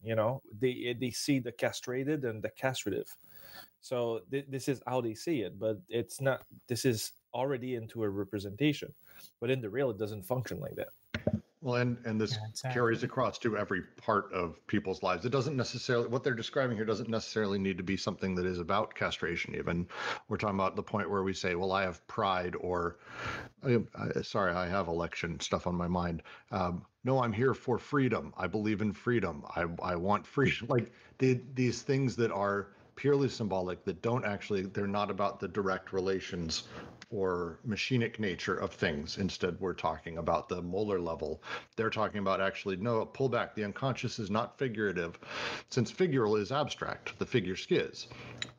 They see the castrated and the castrative. So this is how they see it, but it's not, this is already into a representation. But in the real, it doesn't function like that. Well, and this carries across to every part of people's lives. It doesn't necessarily, what they're describing here doesn't necessarily need to be something that is about castration even. We're talking about the point where we say, well, I have pride, or, sorry, I have election stuff on my mind. No, I'm here for freedom. I believe in freedom. I want freedom. Like these things that are purely symbolic, that don't actually, they're not about the direct relations or machinic nature of things. Instead, we're talking about the molar level. They're talking about actually, no, pull back. The unconscious is not figurative, since figural is abstract. The figure skiz.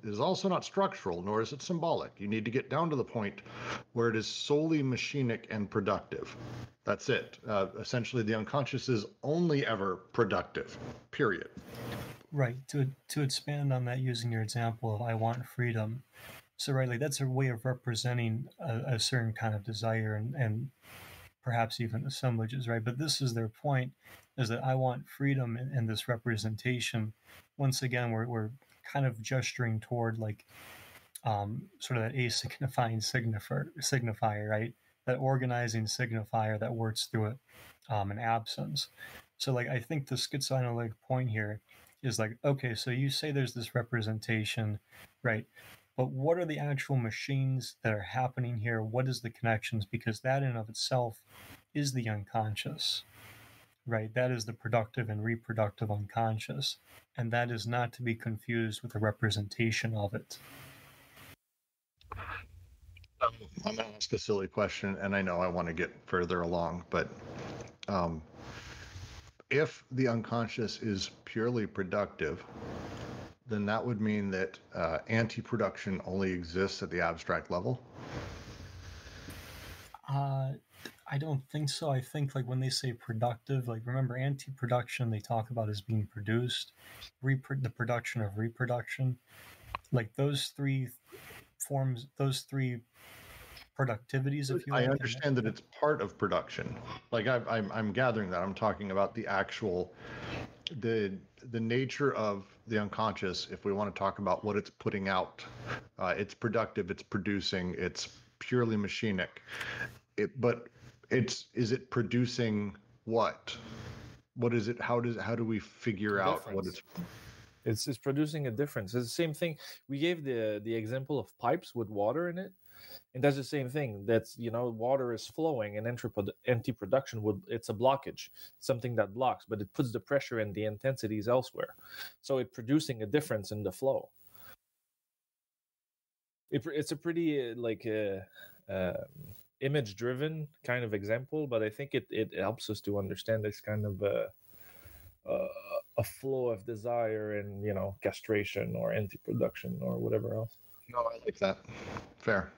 It is also not structural, nor is it symbolic. You need to get down to the point where it is solely machinic and productive. That's it. Essentially, the unconscious is only ever productive, period. Right. To expand on that, using your example of I want freedom. So, right, like that's a way of representing a certain kind of desire and perhaps even assemblages, right? But this is their point, is that I want freedom in this representation. Once again, we're kind of gesturing toward like sort of that asignifying signifier, right? That organizing signifier that works through it, an absence. So, like, I think the schizoanalytic point here is like, okay, so you say there's this representation, right? But what are the actual machines that are happening here? What is the connections? Because that in of itself is the unconscious, right? That is the productive and reproductive unconscious. And that is not to be confused with the representation of it. I'm going to ask a silly question, and I know I want to get further along, but if the unconscious is purely productive, then that would mean that anti-production only exists at the abstract level? I don't think so. I think like when they say productive, like remember anti-production they talk about as being produced, the production of reproduction. Like those three forms, those three productivities, if you like. I understand that it's part of production. Like I'm gathering that. I'm talking about the actual, the nature of the unconscious. If we want to talk about what it's putting out, it's productive, it's producing, it's purely machinic. But is it producing what? What is it? How do we figure out what it's producing a difference? It's the same thing. We gave the example of pipes with water in it. And that's the same thing. That's, water is flowing, and anti-production it's a blockage, something that blocks, but it puts the pressure and the intensities elsewhere. So it's producing a difference in the flow. It's a pretty image-driven kind of example, but I think it helps us to understand this kind of a flow of desire and, castration or anti-production or whatever else. No, I like that. Fair.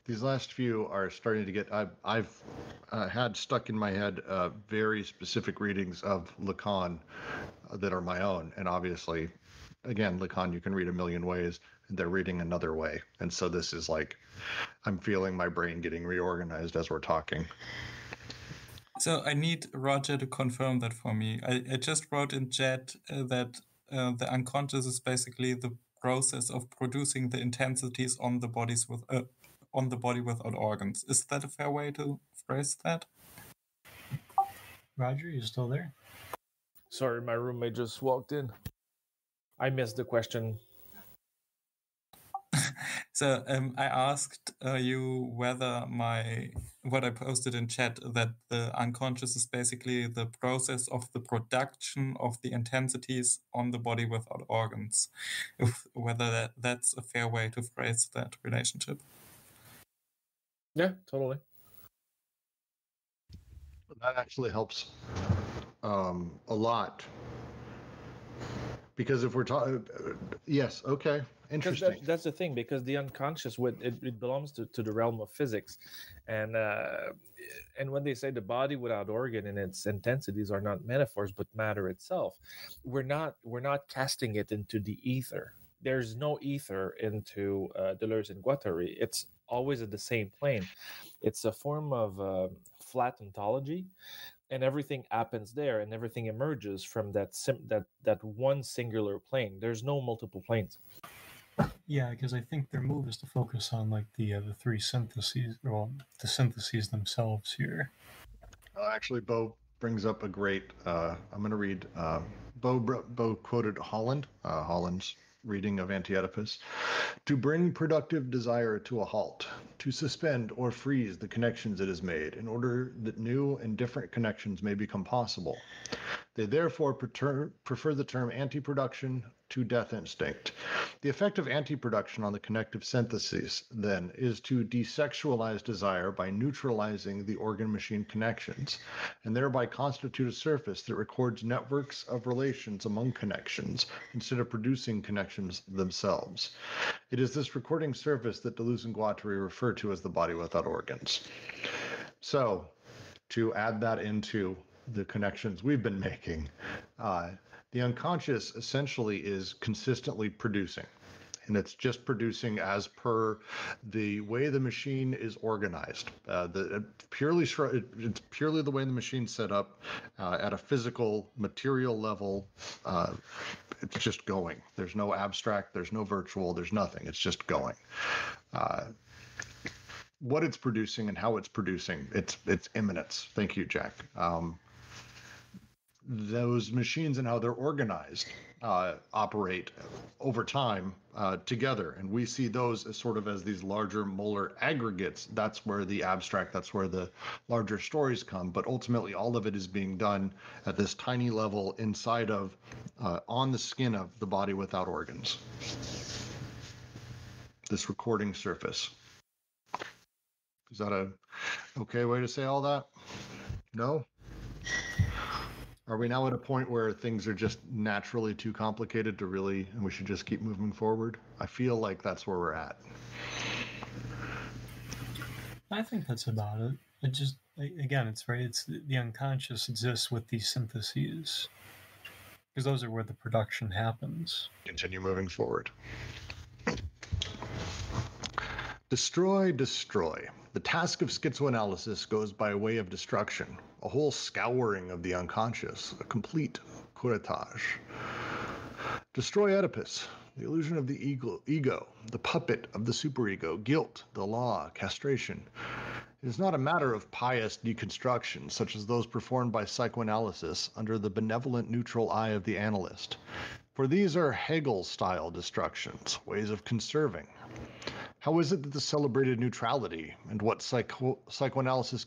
These last few are starting to get. I've had stuck in my head very specific readings of Lacan that are my own, and obviously, again, Lacan you can read a million ways. They're reading another way, and so this is like, I'm feeling my brain getting reorganized as we're talking. So I need Roger to confirm that for me. I just wrote in chat that the unconscious is basically the process of producing the intensities on the body without organs. Is that a fair way to phrase that? Roger, you still there? Sorry, my roommate just walked in. I missed the question. So I asked you whether what I posted in chat, that the unconscious is basically the process of the production of the intensities on the body without organs. Whether that's a fair way to phrase that relationship. Yeah, totally. That actually helps a lot. Because if we're talking, yes, okay, interesting. That's the thing, because the unconscious, it belongs to the realm of physics, and when they say the body without organ and its intensities are not metaphors but matter itself, we're not casting it into the ether. There's no ether into Deleuze and Guattari. It's always at the same plane. It's a form of flat ontology. And everything happens there, and everything emerges from that one singular plane. There's no multiple planes. Yeah, because I think their move is to focus on like the three syntheses, well, the syntheses themselves here. Actually, Bo brings up a great. I'm going to read. Bo quoted Holland's reading of Anti-Oedipus. To bring productive desire to a halt, to suspend or freeze the connections it has made in order that new and different connections may become possible. They therefore prefer the term anti-production to death instinct. The effect of anti-production on the connective syntheses, then, is to desexualize desire by neutralizing the organ-machine connections, and thereby constitute a surface that records networks of relations among connections, instead of producing connections themselves. It is this recording surface that Deleuze and Guattari refer to as the body without organs. So, to add that into the connections we've been making, the unconscious essentially is consistently producing, and it's just producing as per the way the machine is organized. It's purely the way the machine's set up at a physical, material level. It's just going. There's no abstract, there's no virtual, there's nothing. It's just going. What it's producing and how it's producing, it's immanence. Thank you, Jack. Those machines and how they're organized operate over time together, and we see those as sort of as these larger molar aggregates. That's where the abstract, that's where the larger stories come, but ultimately all of it is being done at this tiny level inside of on the skin of the body without organs, this recording surface. Is that a okay way to say all that? No? Are we now at a point where things are just naturally too complicated to really, and we should just keep moving forward? I feel like that's where we're at. I think that's about it. It just, again, it's the unconscious exists with these syntheses, because those are where the production happens. Continue moving forward. Destroy, destroy. The task of schizoanalysis goes by way of destruction, a whole scouring of the unconscious, a complete curettage. Destroy Oedipus, the illusion of the ego, the puppet of the superego, guilt, the law, castration. It is not a matter of pious deconstruction, such as those performed by psychoanalysis under the benevolent neutral eye of the analyst. For these are Hegel-style destructions, ways of conserving. How is it that the celebrated neutrality and what psychoanalysis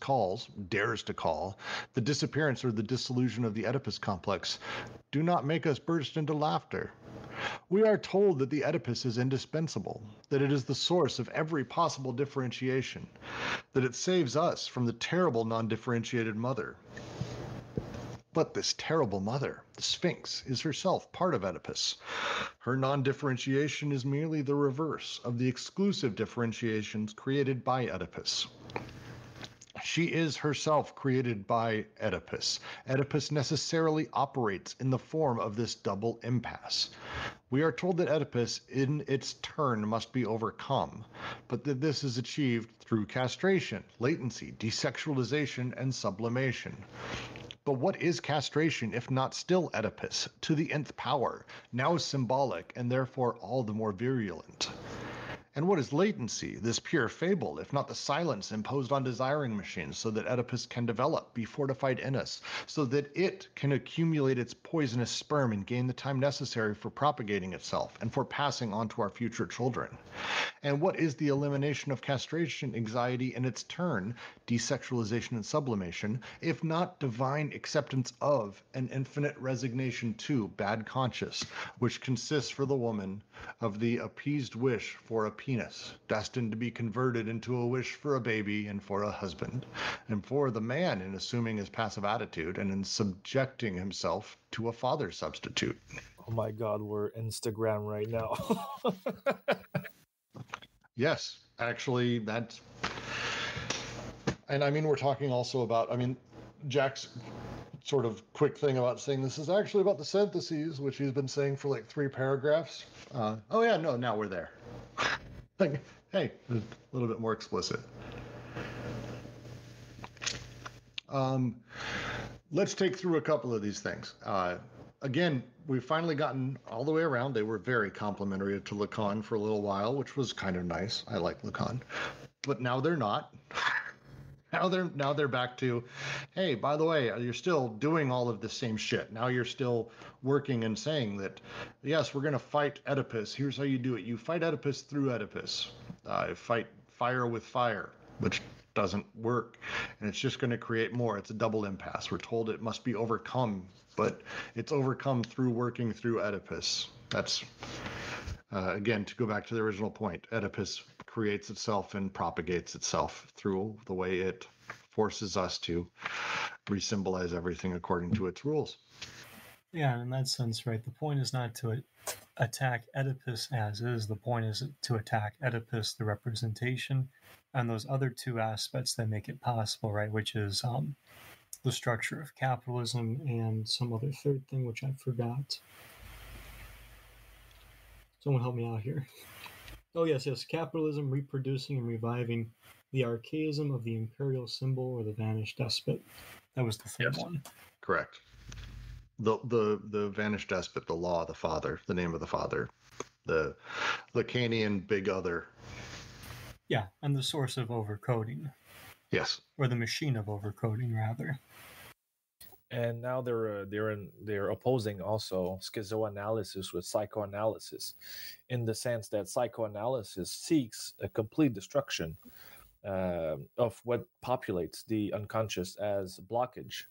dares to call, the disappearance or the dissolution of the Oedipus complex do not make us burst into laughter? We are told that the Oedipus is indispensable, that it is the source of every possible differentiation, that it saves us from the terrible non-differentiated mother. But this terrible mother, the Sphinx, is herself part of Oedipus. Her non-differentiation is merely the reverse of the exclusive differentiations created by Oedipus. She is herself created by Oedipus. Oedipus necessarily operates in the form of this double impasse. We are told that Oedipus, in its turn, must be overcome, but that this is achieved through castration, latency, desexualization, and sublimation. But what is castration if not still Oedipus, to the nth power, now symbolic and therefore all the more virulent? And what is latency, this pure fable, if not the silence imposed on desiring machines so that Oedipus can develop, be fortified in us, so that it can accumulate its poisonous sperm and gain the time necessary for propagating itself and for passing on to our future children? And what is the elimination of castration anxiety in its turn, desexualization and sublimation, if not divine acceptance of and infinite resignation to bad conscience, which consists for the woman of the appeased wish for a penis, destined to be converted into a wish for a baby and for a husband, and for the man in assuming his passive attitude and in subjecting himself to a father substitute. Oh my God, we're Instagram right now. Yes, actually, that's... And I mean, we're talking also about, I mean, Jack's sort of quick thing about saying this is actually about the syntheses, which he's been saying for like 3 paragraphs. Oh yeah, no, now we're there. Like, hey, a little bit more explicit. Let's take through a couple of these things. Again, we've finally gotten all the way around. They were very complimentary to Lacan for a little while, which was kind of nice. I like Lacan. But now they're not. Now they're back to, hey, by the way, you're still doing all of the same shit. Now you're still working and saying that, yes, we're going to fight Oedipus. Here's how you do it. You fight Oedipus through Oedipus. Fight fire with fire, which doesn't work. And it's just going to create more. It's a double impasse. We're told it must be overcome, but it's overcome through working through Oedipus. That's, again, to go back to the original point, Oedipus creates itself and propagates itself through the way it forces us to re-symbolize everything according to its rules. Yeah, in that sense, right, the point is not to attack Oedipus as is. The point is to attack Oedipus, the representation, and those other 2 aspects that make it possible, right, which is the structure of capitalism and some other 3rd thing, which I forgot. Someone help me out here. Oh, yes, capitalism reproducing and reviving the archaism of the imperial symbol or the vanished despot. That was the 3rd one. Correct. The vanished despot, the law, the father, the name of the father, the Lacanian big other. Yeah, and the source of overcoding. Yes. Or the machine of overcoding, rather. And now they're opposing also schizoanalysis with psychoanalysis, in the sense that psychoanalysis seeks a complete destruction of what populates the unconscious as blockage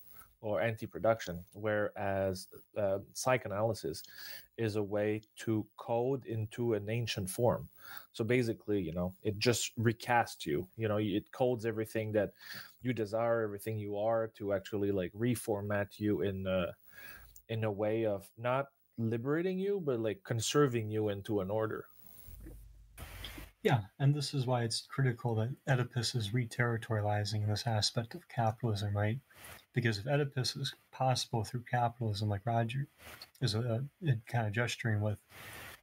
or anti-production, whereas psychoanalysis is a way to code into an ancient form. So basically, it just recasts you. It codes everything that you desire, everything you are, to actually like reformat you in a way of not liberating you, but like conserving you into an order. Yeah, and this is why it's critical that Oedipus is re-territorializing in this aspect of capitalism, right? Because if Oedipus is possible through capitalism, like Roger is kind of gesturing with,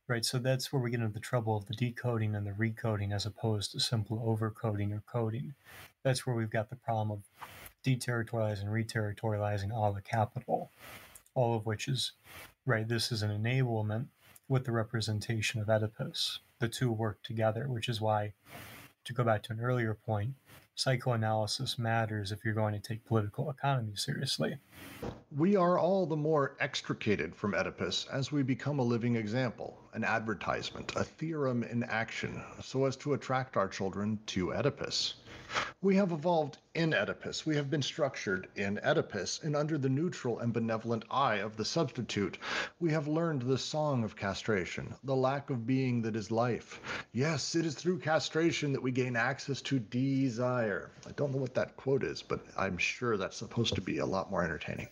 right? So that's where we get into the trouble of the decoding and the recoding as opposed to simple overcoding or coding. That's where we've got the problem of deterritorializing and re-territorializing all the capital, all of which is, right, this is an enablement with the representation of Oedipus. The 2 work together, which is why, to go back to an earlier point, psychoanalysis matters if you're going to take political economy seriously. We are all the more extricated from Oedipus as we become a living example, an advertisement, a theorem in action, so as to attract our children to Oedipus. We have evolved in Oedipus. We have been structured in Oedipus, and under the neutral and benevolent eye of the substitute, we have learned the song of castration, the lack of being that is life. Yes, it is through castration that we gain access to desire. I don't know what that quote is, but I'm sure that's supposed to be a lot more entertaining.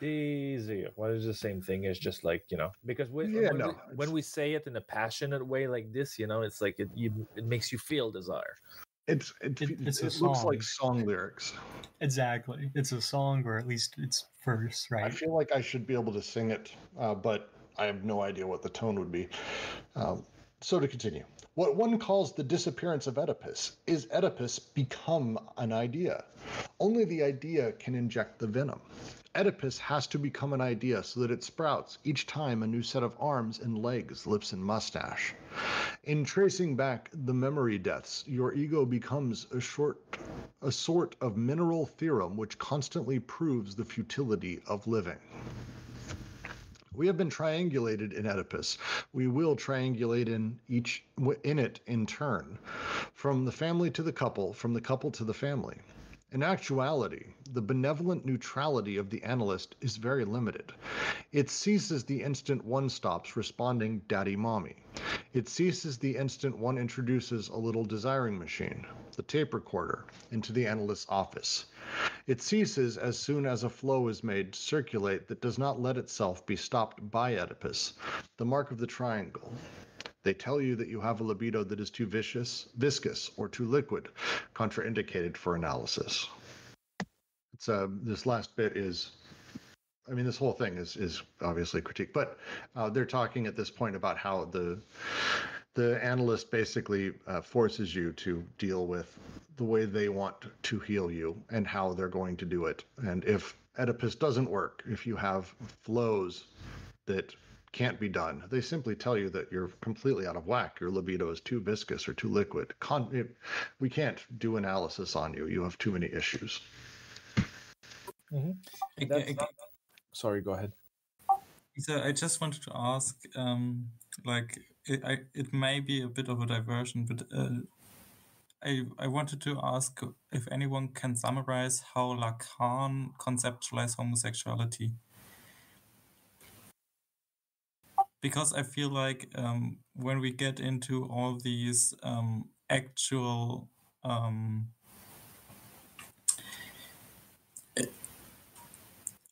Desire. What is the same thing? It's just like, because when we say it in a passionate way like this, it's like it makes you feel desire. It looks like song lyrics. Exactly. It's a song, or at least it's verse, right? I feel like I should be able to sing it, but I have no idea what the tone would be. So to continue, what one calls the disappearance of Oedipus is Oedipus become an idea. Only the idea can inject the venom. Oedipus has to become an idea so that it sprouts each time a new set of arms and legs, lips and mustache. In tracing back the memory deaths, your ego becomes a sort of mineral theorem which constantly proves the futility of living. We have been triangulated in Oedipus. We will triangulate in it in turn, from the family to the couple, from the couple to the family. In actuality, the benevolent neutrality of the analyst is very limited. It ceases the instant one stops responding daddy mommy. It ceases the instant one introduces a little desiring machine, the tape recorder, into the analyst's office. It ceases as soon as a flow is made to circulate that does not let itself be stopped by Oedipus, the mark of the triangle. They tell you that you have a libido that is too viscous, or too liquid, contraindicated for analysis. This last bit is, this whole thing is obviously a critique, but they're talking at this point about how the analyst basically forces you to deal with the way they want to heal you and how they're going to do it. And if Oedipus doesn't work, if you have flows that can't be done, they simply tell you that you're completely out of whack. Your libido is too viscous or too liquid. We can't do analysis on you. You have too many issues. Mm-hmm. Sorry, go ahead. So I just wanted to ask, it may be a bit of a diversion, but I wanted to ask if anyone can summarize how Lacan conceptualized homosexuality. Because I feel like when we get into all these actual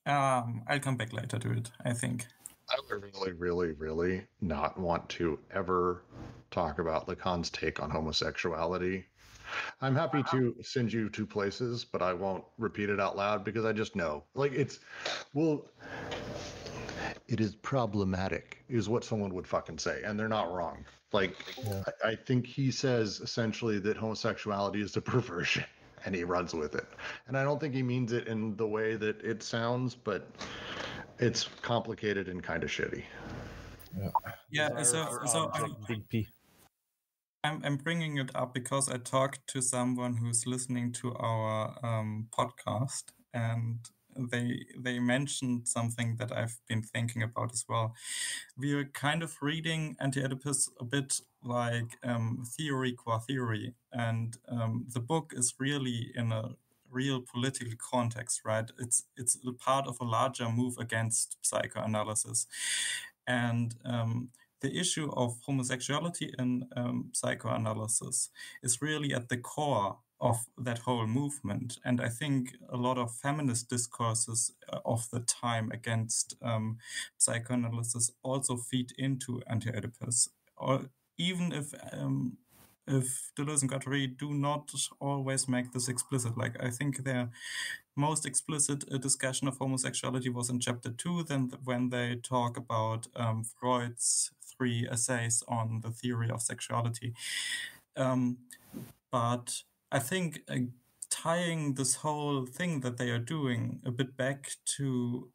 I'll come back later to it, I think. I would really, really, really not want to ever talk about Lacan's take on homosexuality. I'm happy to send you to places, but I won't repeat it out loud because I just know. It is problematic, is what someone would fucking say, and they're not wrong. I think he says essentially that homosexuality is a perversion, and he runs with it. And I don't think he means it in the way that it sounds, but it's complicated and kind of shitty. Yeah, so I'm bringing it up because I talked to someone who's listening to our podcast, and they mentioned something that I've been thinking about as well. We are kind of reading Anti-Oedipus a bit like theory qua theory, and the book is really in a real political context, right? It's a part of a larger move against psychoanalysis, and the issue of homosexuality in psychoanalysis is really at the core of that whole movement. And I think a lot of feminist discourses of the time against psychoanalysis also feed into Anti-Oedipus, or even if Deleuze and Guattari do not always make this explicit. Like, I think their most explicit discussion of homosexuality was in chapter 2, then when they talk about Freud's 3 essays on the theory of sexuality. But I think tying this whole thing that they are doing a bit back to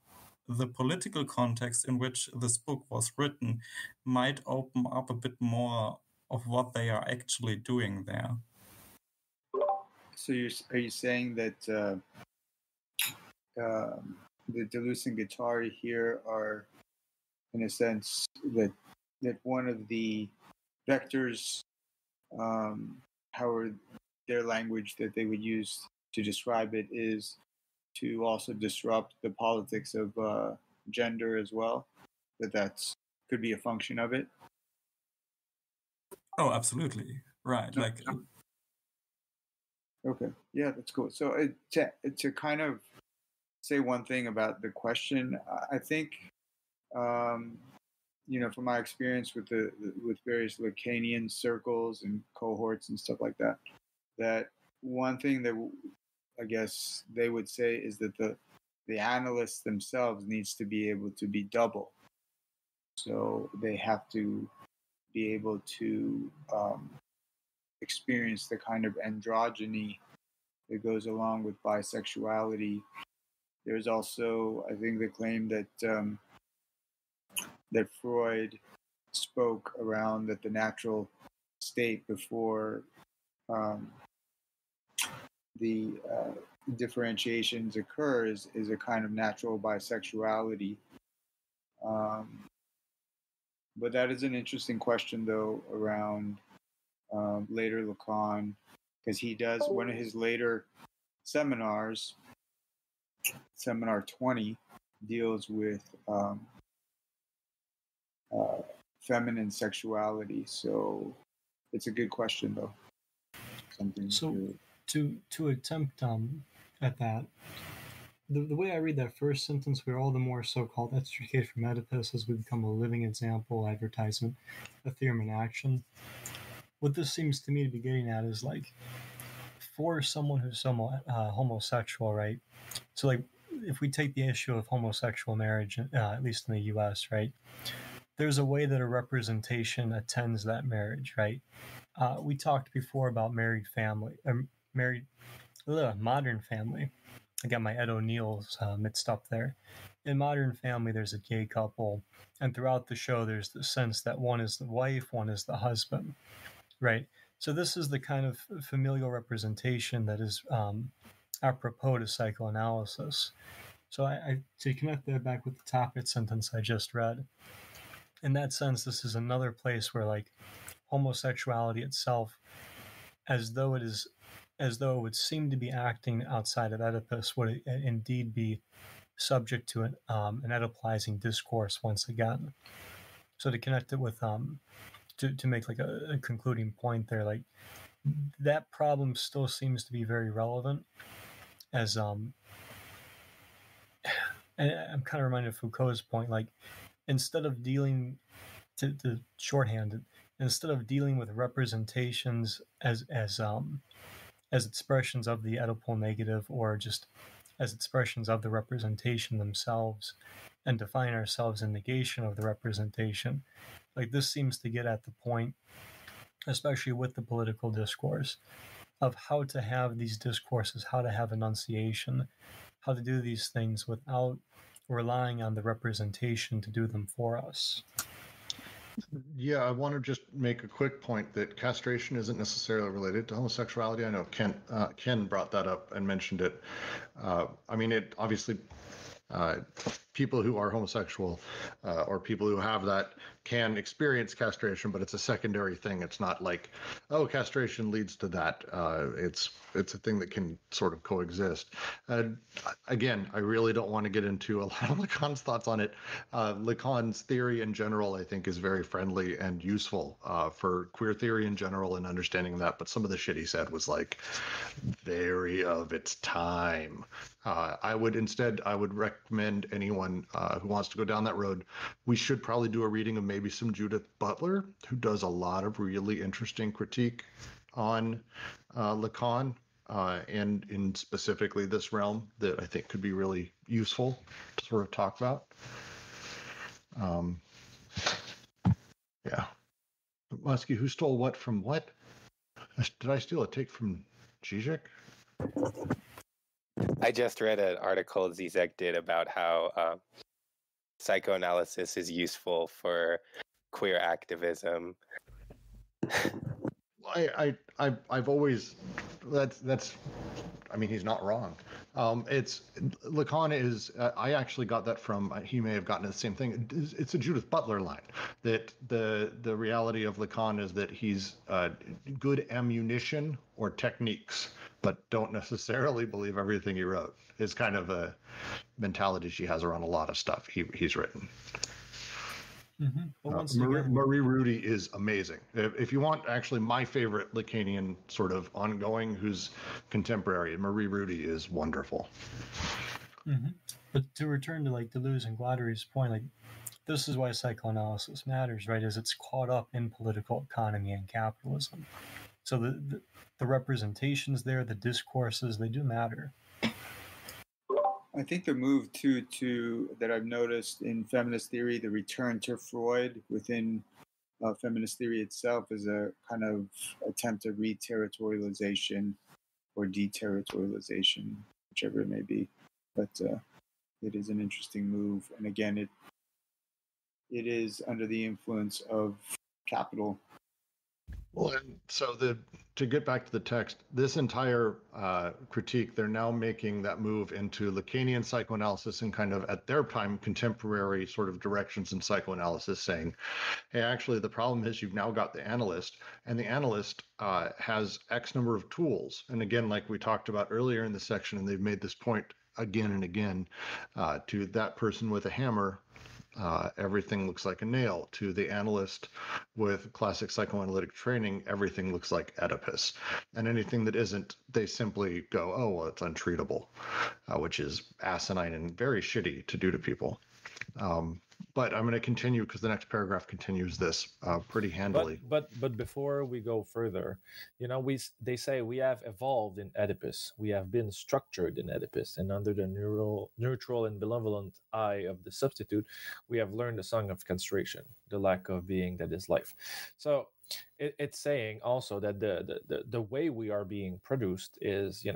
the political context in which this book was written might open up a bit more of what they are actually doing there. So are you saying that the Deleuze and Guattari here are, in a sense, that one of the vectors, how their language that they would use to describe it is to also disrupt the politics of gender as well. That's could be a function of it. Oh, absolutely. Right. Like, okay. Yeah, that's cool. So to kind of say one thing about the question, I think, you know, from my experience with with various Lacanian circles and cohorts and stuff like that, that one thing that I guess they would say is that the analysts themselves needs to be able to be double. So they have to be able to experience the kind of androgyny that goes along with bisexuality. There's also, I think, the claim that that Freud spoke around that the natural state before the differentiations occurs is a kind of natural bisexuality. But that is an interesting question, though, around later Lacan, because he does one of his later seminars, Seminar 20, deals with feminine sexuality. So it's a good question, though. Something to attempt at that, the way I read that first sentence, we're all the more so-called extricated from Oedipus as we become a living example, advertisement, a theorem in action. What this seems to me to be getting at is like, for someone who's homosexual, right? So like, if we take the issue of homosexual marriage, at least in the U.S., right? There's a way that a representation attends that marriage, right? We talked before about modern family. I got my Ed O'Neill's mixed up there. In Modern Family, there's a gay couple, and throughout the show, there's the sense that one is the wife, one is the husband, right? So this is the kind of familial representation that is apropos to psychoanalysis. So I to connect that back with the topic sentence I just read, in that sense, this is another place where like homosexuality itself, as though it would seem to be acting outside of Oedipus, would indeed be subject to an Oedipalizing discourse once again. So to connect it with to make like a concluding point there, like that problem still seems to be very relevant, as and I'm kind of reminded of Foucault's point, like instead of dealing to shorthand it, instead of dealing with representations as expressions of the Oedipal negative, or just as expressions of the representation themselves, and define ourselves in negation of the representation. Like this seems to get at the point, especially with the political discourse, of how to have these discourses, how to have enunciation, how to do these things without relying on the representation to do them for us. Yeah, I want to just make a quick point that castration isn't necessarily related to homosexuality. I know Ken brought that up and mentioned it. I mean, it obviously, people who are homosexual or people who have that can experience castration, but it's a secondary thing. It's not like, oh, castration leads to that. It's a thing that can sort of coexist. Again, I really don't want to get into a lot of Lacan's thoughts on it. Lacan's theory in general, I think, is very friendly and useful for queer theory in general and understanding that. But some of the shit he said was like very of its time. I would recommend anyone who wants to go down that road, we should probably do a reading of maybe some Judith Butler, who does a lot of really interesting critique on Lacan and in specifically this realm that I think could be really useful to sort of talk about. Yeah. Muskie, who stole what from what? Did I steal a take from Zizek? I just read an article Zizek did about how psychoanalysis is useful for queer activism. I've always, that's, I mean, he's not wrong. It's Lacan is. I actually got that from. He may have gotten the same thing. It's a Judith Butler line that the reality of Lacan is that he's good ammunition or techniques, but don't necessarily believe everything he wrote. Is kind of a mentality she has around a lot of stuff he's written. But Marie Rudy is amazing. If you want actually my favorite Lacanian sort of ongoing who's contemporary, Marie Rudy is wonderful. But to return to like Deleuze and Guattari's point, like this is why psychoanalysis matters, right? Is it's caught up in political economy and capitalism. So the representations there, the discourses, they do matter. I think the move to that I've noticed in feminist theory, the return to Freud within feminist theory itself, is a kind of attempt at re-territorialization or deterritorialization, whichever it may be. But it is an interesting move, and again, it is under the influence of capital. Well, and so to get back to the text, this entire critique, they're now making that move into Lacanian psychoanalysis and kind of at their time contemporary sort of directions in psychoanalysis, saying, hey, actually the problem is you've now got the analyst, and the analyst has X number of tools. And again, like we talked about earlier in the section, and they've made this point again and again, to that person with a hammer, everything looks like a nail. To the analyst with classic psychoanalytic training, everything looks like Oedipus. And anything that isn't, they simply go, oh, well, it's untreatable, which is asinine and very shitty to do to people. But I'm going to continue because the next paragraph continues this pretty handily. But before we go further, they say we have evolved in Oedipus. We have been structured in Oedipus, and under the neutral and benevolent eye of the substitute, we have learned the song of castration, the lack of being that is life. So it's saying also that the way we are being produced is,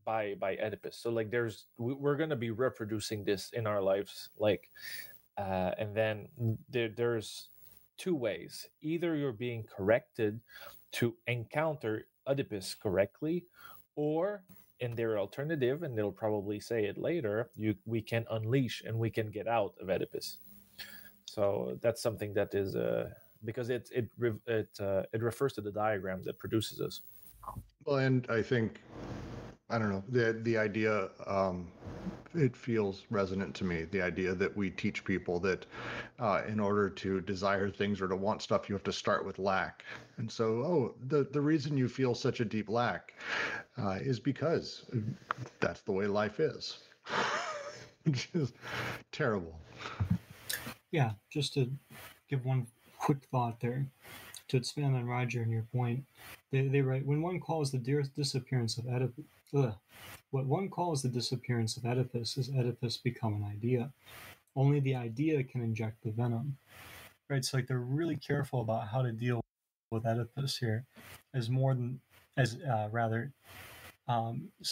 by Oedipus. So like we're going to be reproducing this in our lives, like. And then there's two ways. Either you're being corrected to encounter Oedipus correctly, or in their alternative, and they'll probably say it later, we can unleash and we can get out of Oedipus. So that's something that is because it refers to the diagram that produces us. Well, and I think, I don't know, the idea, it feels resonant to me, the idea that we teach people that in order to desire things or to want stuff, you have to start with lack. And so, the reason you feel such a deep lack is because that's the way life is, which is terrible. Yeah, just to give one quick thought there, to expand on Roger and your point, they write, when one calls the disappearance of Oedipus, what one calls the disappearance of Oedipus is Oedipus become an idea. Only the idea can inject the venom. Right? So like they're really careful about how to deal with Oedipus here, so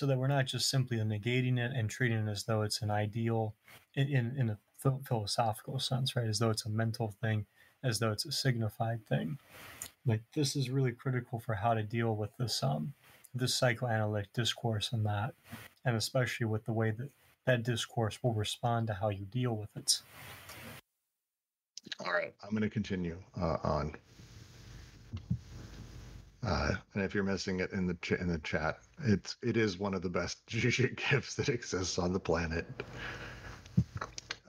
that we're not just simply negating it and treating it as though it's an ideal in a philosophical sense, right? As though it's a mental thing, as though it's a signified thing. Like this is really critical for how to deal with this psychoanalytic discourse and especially with the way that discourse will respond to how you deal with it. All right, I'm going to continue on. And if you're missing it in the chat, it is one of the best gifts that exists on the planet.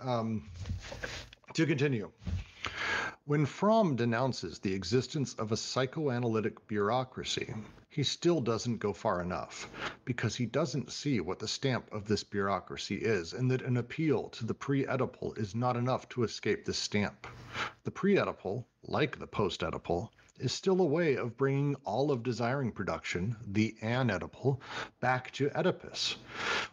To continue. When Fromm denounces the existence of a psychoanalytic bureaucracy, he still doesn't go far enough, because he doesn't see what the stamp of this bureaucracy is, and that an appeal to the pre-Oedipal is not enough to escape this stamp. The pre-Oedipal, like the post-Oedipal, is still a way of bringing all of desiring production, the an-Oedipal, back to Oedipus.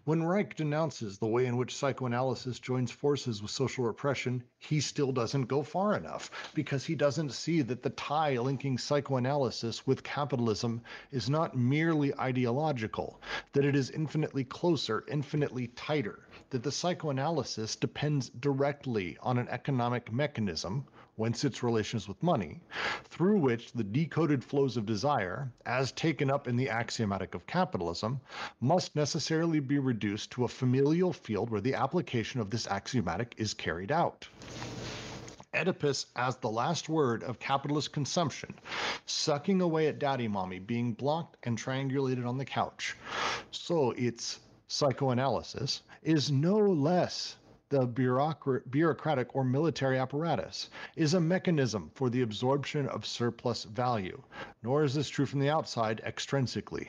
When Reich denounces the way in which psychoanalysis joins forces with social repression, he still doesn't go far enough, because he doesn't see that the tie linking psychoanalysis with capitalism is not merely ideological, that it is infinitely closer, infinitely tighter, that the psychoanalysis depends directly on an economic mechanism, whence its relations with money, through which the decoded flows of desire, as taken up in the axiomatic of capitalism, must necessarily be reduced to a familial field where the application of this axiomatic is carried out. Oedipus as the last word of capitalist consumption, sucking away at daddy mommy, being blocked and triangulated on the couch. So its psychoanalysis is no less the bureaucratic or military apparatus, is a mechanism for the absorption of surplus value, nor is this true from the outside extrinsically.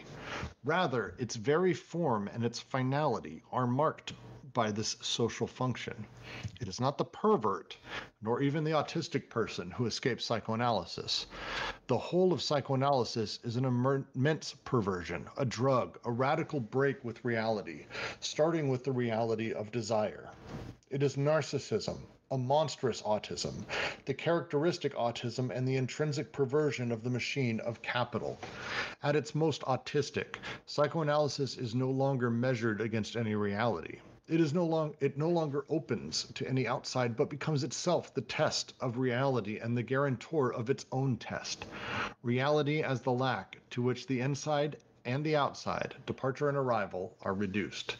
Rather, its very form and its finality are marked by this social function. It is not the pervert, nor even the autistic person who escapes psychoanalysis. The whole of psychoanalysis is an immense perversion, a drug, a radical break with reality, starting with the reality of desire. It is narcissism, a monstrous autism, the characteristic autism and the intrinsic perversion of the machine of capital. At its most autistic, psychoanalysis is no longer measured against any reality. It no longer opens to any outside, but becomes itself the test of reality and the guarantor of its own test. Reality as the lack to which the inside and the outside, departure and arrival, are reduced.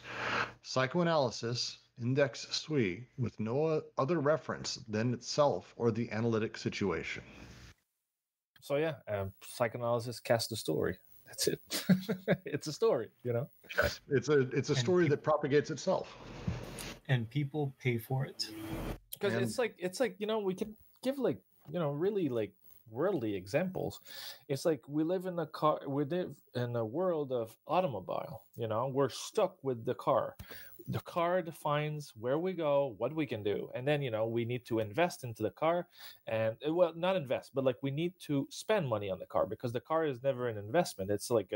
Psychoanalysis, index sui, with no other reference than itself or the analytic situation. So yeah, psychoanalysis casts a story. That's it. It's a story, you know. Yes, it's a story that propagates itself, and people pay for it. Because it's like you know, we can give like, you know, really like worldly examples. It's like we live in a world of automobile. You know, we're stuck with the car. The car defines where we go, what we can do, and then, you know, we need to invest into the car, and well, not invest, but like we need to spend money on the car, because the car is never an investment. It's like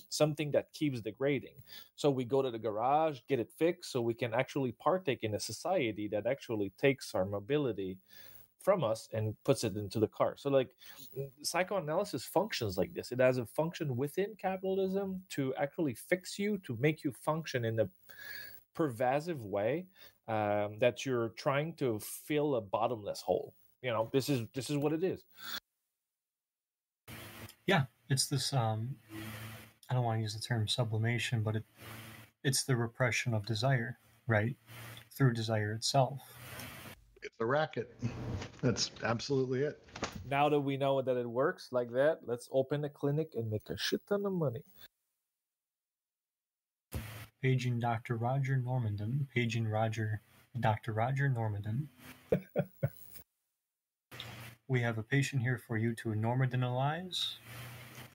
something that keeps degrading. So we go to the garage, get it fixed, so we can actually partake in a society that actually takes our mobility from us and puts it into the car. So like psychoanalysis functions like this. It has a function within capitalism to actually fix you, to make you function in a pervasive way, that you're trying to fill a bottomless hole. You know, this is what it is. Yeah, it's this I don't want to use the term sublimation, but it's the repression of desire, right? Through desire itself. It's a racket. That's absolutely it. Now that we know that it works like that, let's open a clinic and make a shit ton of money. Paging Dr. Roger Normandin. Paging Dr. Roger Normandin. We have a patient here for you to Normandinalize.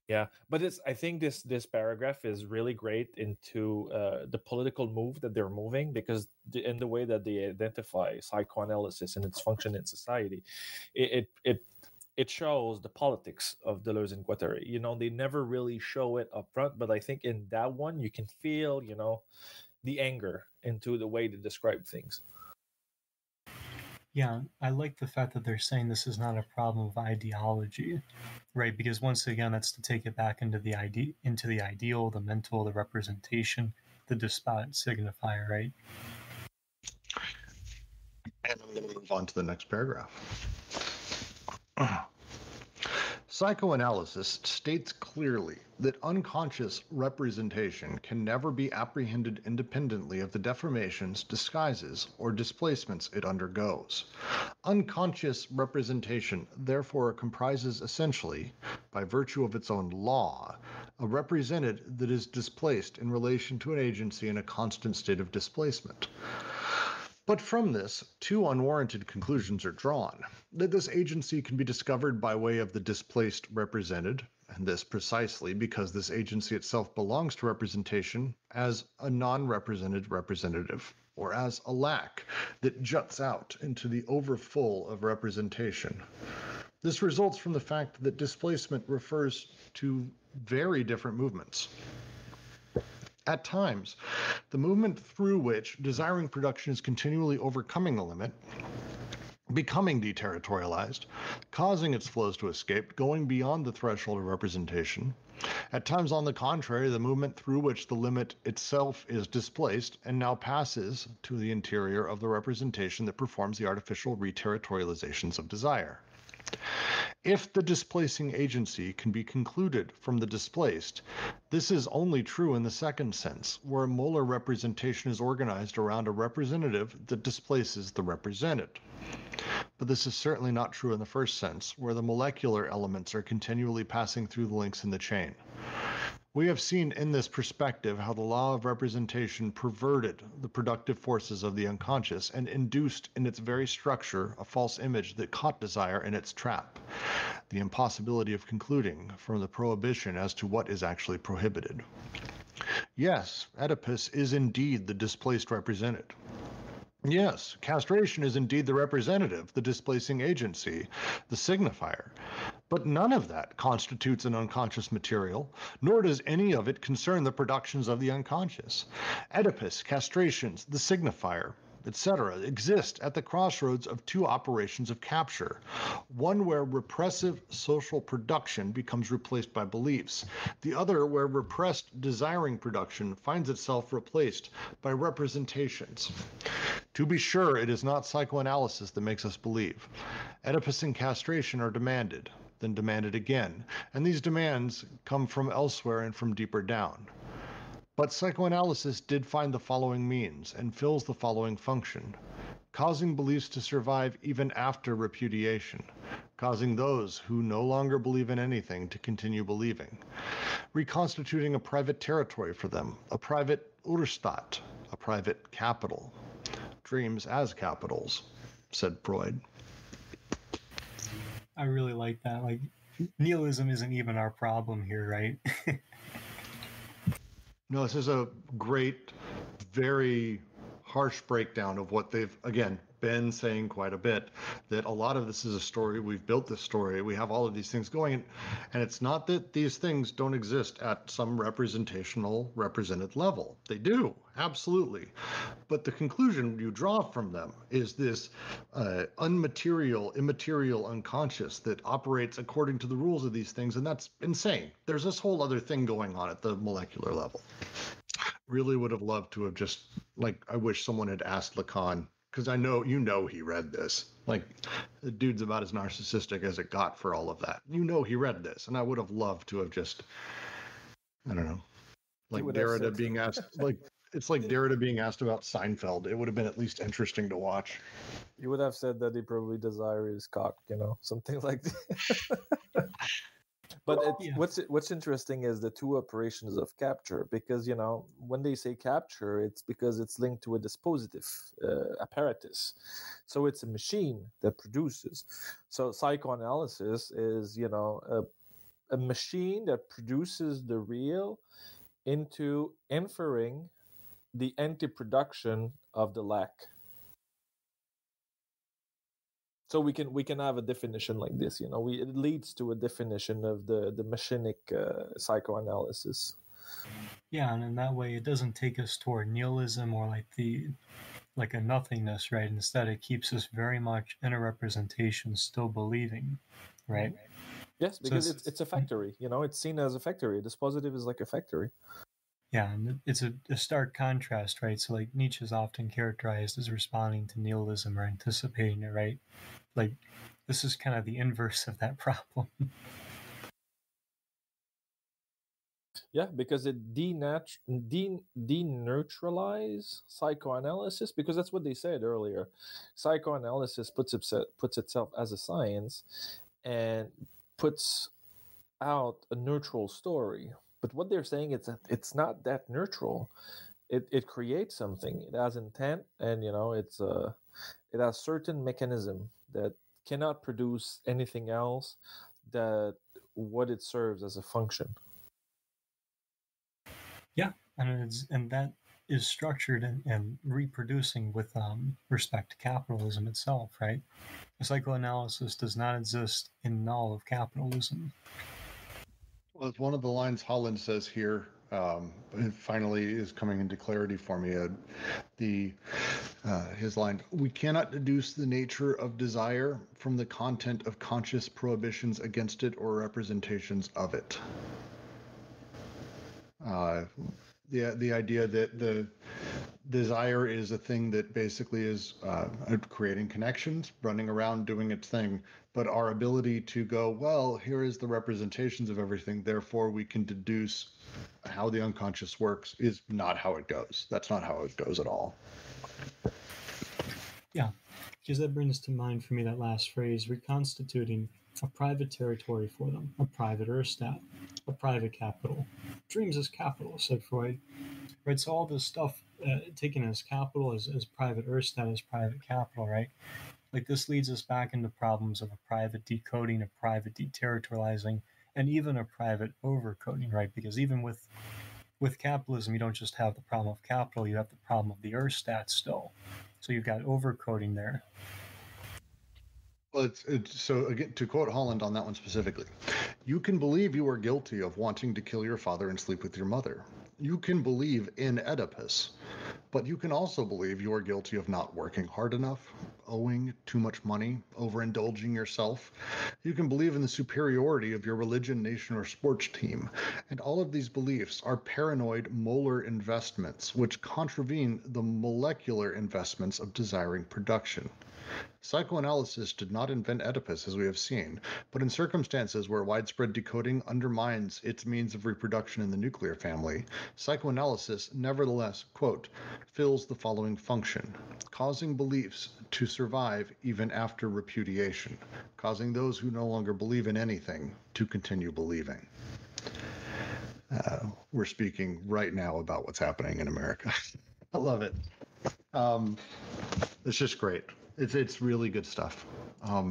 Yeah, but I think this paragraph is really great into the political move that they're moving, because in the way that they identify psychoanalysis and its function in society, it shows the politics of Deleuze and Guattari. You know, they never really show it up front, but I think in that one you can feel, you know, the anger into the way they describe things. Yeah, I like the fact that they're saying this is not a problem of ideology, right? Because once again, that's to take it back into the ideal, the mental, the representation, the despotic signifier, right? And I'm going to move on to the next paragraph. Psychoanalysis states clearly that unconscious representation can never be apprehended independently of the deformations, disguises, or displacements it undergoes. Unconscious representation therefore comprises essentially, by virtue of its own law, a represented that is displaced in relation to an agency in a constant state of displacement. But from this, two unwarranted conclusions are drawn: that this agency can be discovered by way of the displaced represented, and this precisely because this agency itself belongs to representation as a non-represented representative, or as a lack that juts out into the overfull of representation. This results from the fact that displacement refers to very different movements. At times, the movement through which desiring production is continually overcoming the limit, becoming deterritorialized, causing its flows to escape, going beyond the threshold of representation, At times, on the contrary, the movement through which the limit itself is displaced and now passes to the interior of the representation that performs the artificial reterritorializations of desire. If the displacing agency can be concluded from the displaced, this is only true in the second sense, where a molar representation is organized around a representative that displaces the represented. But this is certainly not true in the first sense, where the molecular elements are continually passing through the links in the chain. We have seen in this perspective how the law of representation perverted the productive forces of the unconscious and induced in its very structure a false image that caught desire in its trap, the impossibility of concluding from the prohibition as to what is actually prohibited. Yes, Oedipus is indeed the displaced represented. Yes, castration is indeed the representative, the displacing agency, the signifier. But none of that constitutes an unconscious material, nor does any of it concern the productions of the unconscious. Oedipus, castrations, the signifier, etc., exist at the crossroads of two operations of capture, one where repressive social production becomes replaced by beliefs, the other where repressed desiring production finds itself replaced by representations. To be sure, it is not psychoanalysis that makes us believe. Oedipus and castration are demanded, then demanded again, and these demands come from elsewhere and from deeper down. But psychoanalysis did find the following means and fills the following function: causing beliefs to survive even after repudiation, causing those who no longer believe in anything to continue believing, reconstituting a private territory for them, a private Urstadt, a private capital. Dreams as capitals, said Freud. I really like that. Like, nihilism isn't even our problem here, right? No, this is a great, very harsh breakdown of what they've, again, been saying quite a bit, that a lot of this is a story. We've built this story. We have all of these things going. And it's not that these things don't exist at some representational, represented level. They do, absolutely. But the conclusion you draw from them is this unmaterial, immaterial unconscious that operates according to the rules of these things. And that's insane. There's this whole other thing going on at the molecular level. Really would have loved to have just, like, I wish someone had asked Lacan, because I know, he read this. Like, the dude's about as narcissistic as it got for all of that. He read this, and I would have loved to have just, I don't know, like Derrida being asked, like, it's like Derrida being asked about Seinfeld. It would have been at least interesting to watch. You would have said that he probably desires his cock, something like that. But what's interesting is the two operations of capture, because when they say capture, it's because it's linked to a dispositive apparatus, so it's a machine that produces. So psychoanalysis is a machine that produces the real into inferring the anti-production of the lack. So we can have a definition like this, it leads to a definition of the machinic psychoanalysis. Yeah, and in that way, it doesn't take us toward nihilism or like a nothingness, right? Instead, it keeps us very much in a representation, still believing, right? Yes, because so it's a factory, it's seen as a factory. Dispositive is like a factory. Yeah, and it's a stark contrast, right? So, like, Nietzsche is often characterized as responding to nihilism or anticipating it, right? Like, this is kind of the inverse of that problem. Yeah, because it deneutralize psychoanalysis, because that's what they said earlier. Psychoanalysis puts itself as a science and puts out a neutral story. But what they're saying is that it's not that neutral. It creates something. It has intent, and it has certain mechanism that cannot produce anything else that what it serves as a function. Yeah, and that is structured and reproducing with respect to capitalism itself, right? Psychoanalysis does not exist in null of capitalism. Well, it's one of the lines Holland says here. It finally is coming into clarity for me. His line: "We cannot deduce the nature of desire from the content of conscious prohibitions against it or representations of it." The idea that the desire is a thing that basically is creating connections, running around doing its thing, but our ability to go, well, here is the representations of everything, therefore we can deduce how the unconscious works, is not how it goes. That's not how it goes at all. Yeah, because that brings to mind for me that last phrase, reconstituting a private territory for them, a private Erstat, a private capital. Dreams as capital, said Freud. Right, so all this stuff taken as capital, as private Erstat, as private capital, right? Like this leads us back into problems of a private decoding, a private deterritorializing, and even a private overcoding, right? Because even with capitalism, you don't just have the problem of capital, you have the problem of the Erstat still. So you've got overcoding there. Well, it's so again, to quote Holland on that one specifically, you can believe you are guilty of wanting to kill your father and sleep with your mother. You can believe in Oedipus, but you can also believe you are guilty of not working hard enough, owing too much money, overindulging yourself. You can believe in the superiority of your religion, nation, or sports team. And all of these beliefs are paranoid molar investments, which contravene the molecular investments of desiring production. Psychoanalysis did not invent Oedipus, as we have seen, but in circumstances where widespread decoding undermines its means of reproduction in the nuclear family, psychoanalysis nevertheless, quote, fills the following function, causing beliefs to survive even after repudiation, causing those who no longer believe in anything to continue believing. We're speaking right now about what's happening in America. I love it. It's just great. It's really good stuff. I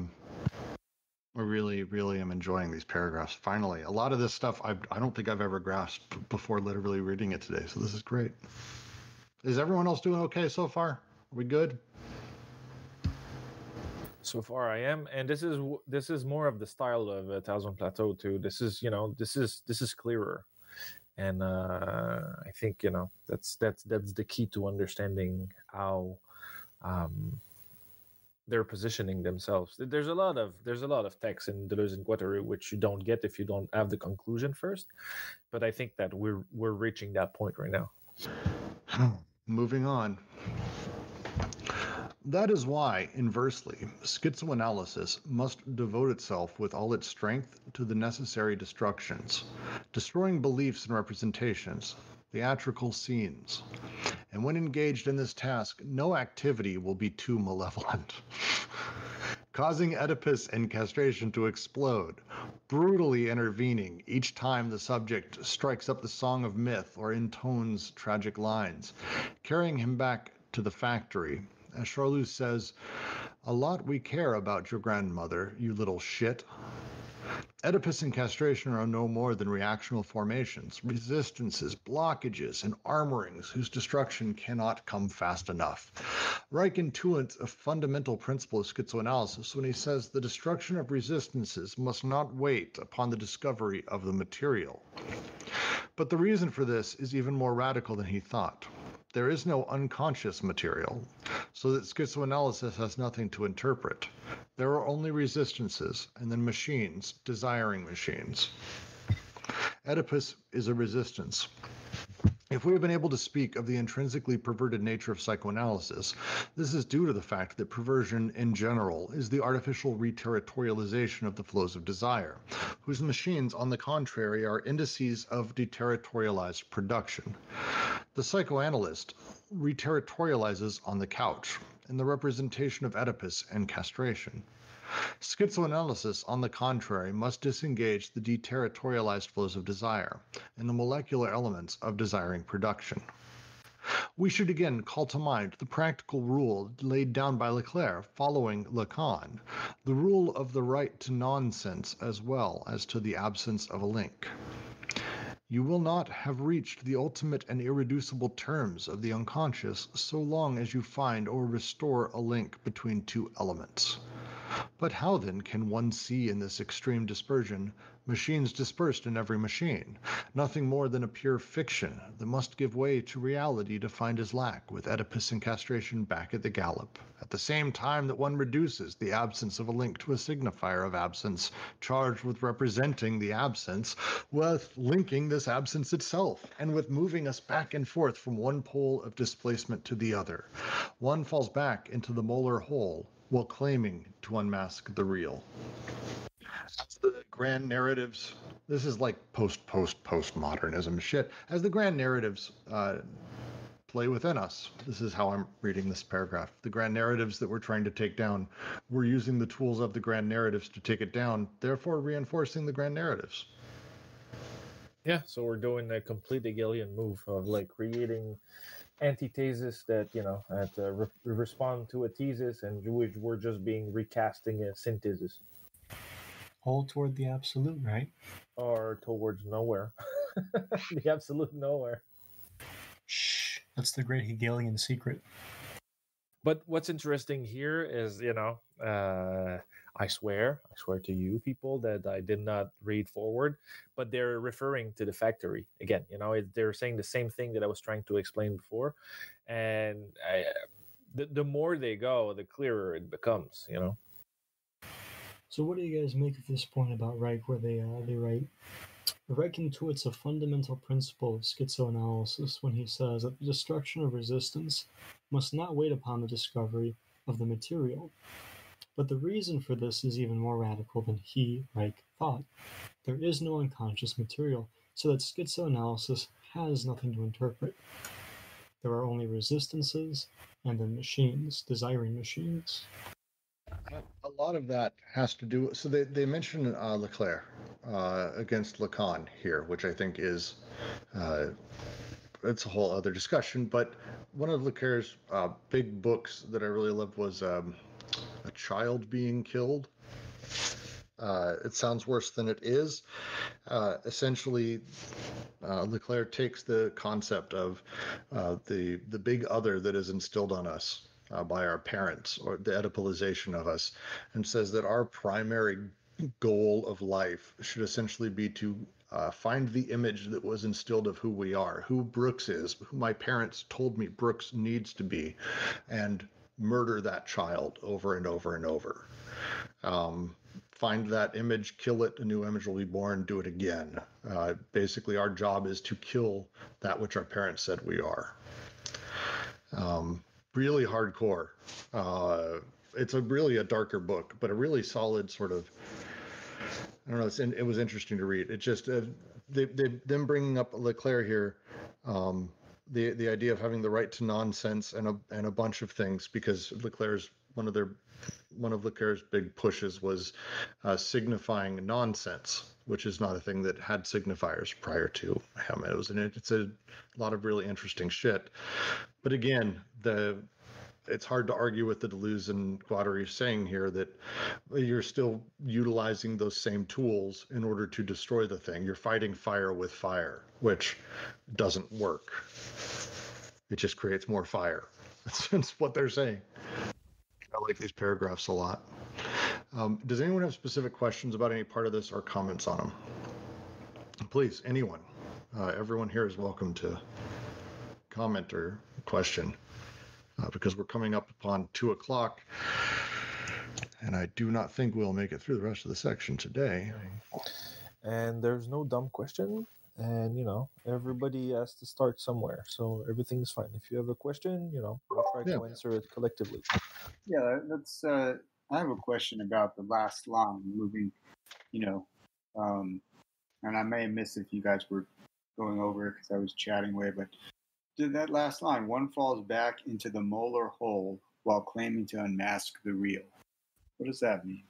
really, really am enjoying these paragraphs. Finally, a lot of this stuff I don't think I've ever grasped before literally reading it today. So this is great. Is everyone else doing okay so far? Are we good? So far, I am, and this is more of the style of Thousand Plateau too. This is clearer, and I think that's the key to understanding how they're positioning themselves. There's a lot of text in Deleuze and Guattari which you don't get if you don't have the conclusion first. But I think that we're reaching that point right now. Moving on. That is why, inversely, schizoanalysis must devote itself with all its strength to the necessary destructions, destroying beliefs and representations, theatrical scenes. And when engaged in this task, no activity will be too malevolent. Causing Oedipus and castration to explode, brutally intervening each time the subject strikes up the song of myth or intones tragic lines, carrying him back to the factory. As Charlus says, "A lot we care about your grandmother, you little shit." Oedipus and castration are no more than reactional formations, resistances, blockages, and armorings whose destruction cannot come fast enough. Reich intuits a fundamental principle of schizoanalysis when he says the destruction of resistances must not wait upon the discovery of the material. But the reason for this is even more radical than he thought. There is no unconscious material, so that schizoanalysis has nothing to interpret. There are only resistances, and then machines, desiring machines. Oedipus is a resistance. If we have been able to speak of the intrinsically perverted nature of psychoanalysis, this is due to the fact that perversion in general is the artificial reterritorialization of the flows of desire, whose machines, on the contrary, are indices of deterritorialized production. The psychoanalyst reterritorializes on the couch, in the representation of Oedipus and castration. Schizoanalysis, on the contrary, must disengage the deterritorialized flows of desire and the molecular elements of desiring production. We should again call to mind the practical rule laid down by Leclerc following Lacan, the rule of the right to nonsense as well as to the absence of a link. You will not have reached the ultimate and irreducible terms of the unconscious so long as you find or restore a link between two elements. But how then can one see in this extreme dispersion machines dispersed in every machine, nothing more than a pure fiction that must give way to reality to find his lack, with Oedipus and castration back at the gallop, at the same time that one reduces the absence of a link to a signifier of absence, charged with representing the absence, with linking this absence itself, and with moving us back and forth from one pole of displacement to the other. One falls back into the molar hole while claiming to unmask the real. As the grand narratives, this is like postmodernism shit, as the grand narratives play within us. This is how I'm reading this paragraph. The grand narratives that we're trying to take down, we're using the tools of the grand narratives to take it down, therefore reinforcing the grand narratives. Yeah, so we're doing a complete Hegelian move of like creating antithesis that, respond to a thesis, and we're just being recasting a synthesis. All toward the absolute, right? Or towards nowhere. The absolute nowhere. Shh, that's the great Hegelian secret. But what's interesting here is, I swear to you people that I did not read forward, but they're referring to the factory again. They're saying the same thing that I was trying to explain before, and the more they go, the clearer it becomes. So, what do you guys make of this point about Reich, where they write? Reich intuits a fundamental principle of schizoanalysis when he says that the destruction of resistance must not wait upon the discovery of the material. But the reason for this is even more radical than he, Reich, thought. There is no unconscious material, so that schizoanalysis has nothing to interpret. There are only resistances and then machines, desiring machines. A lot of that has to do, so they mention Leclerc against Lacan here, which I think is, it's a whole other discussion, but one of Leclerc's big books that I really loved was A Child Being Killed. It sounds worse than it is. Essentially, Leclerc takes the concept of the big other that is instilled on us by our parents, or the Oedipalization of us, and says that our primary goal of life should essentially be to find the image that was instilled of who we are, who Brooks is, who my parents told me Brooks needs to be, and murder that child over and over and over. Find that image, kill it, a new image will be born, do it again. Basically, our job is to kill that which our parents said we are. Really hardcore. It's really a darker book, but a really solid sort of, I don't know, it was interesting to read. It just, them bringing up Leclerc here, the idea of having the right to nonsense and a bunch of things, because Leclerc's one of Leclerc's big pushes was signifying nonsense, which is not a thing that had signifiers prior to him. It's a lot of really interesting shit. But again, it's hard to argue with the Deleuze and Guattari saying here that you're still utilizing those same tools in order to destroy the thing. You're fighting fire with fire, which doesn't work. It just creates more fire. That's what they're saying. I like these paragraphs a lot. Does anyone have specific questions about any part of this or comments on them? Please, anyone. Everyone here is welcome to comment or question, because we're coming up upon 2:00, and I do not think we'll make it through the rest of the section today. And there's no dumb question, and everybody has to start somewhere, so everything's fine. If you have a question, we'll try to answer it collectively. Yeah, that's. I have a question about the last line, moving, and I may have missed if you guys were going over it because I was chatting away, but did that last line, one falls back into the molar hole while claiming to unmask the real. What does that mean?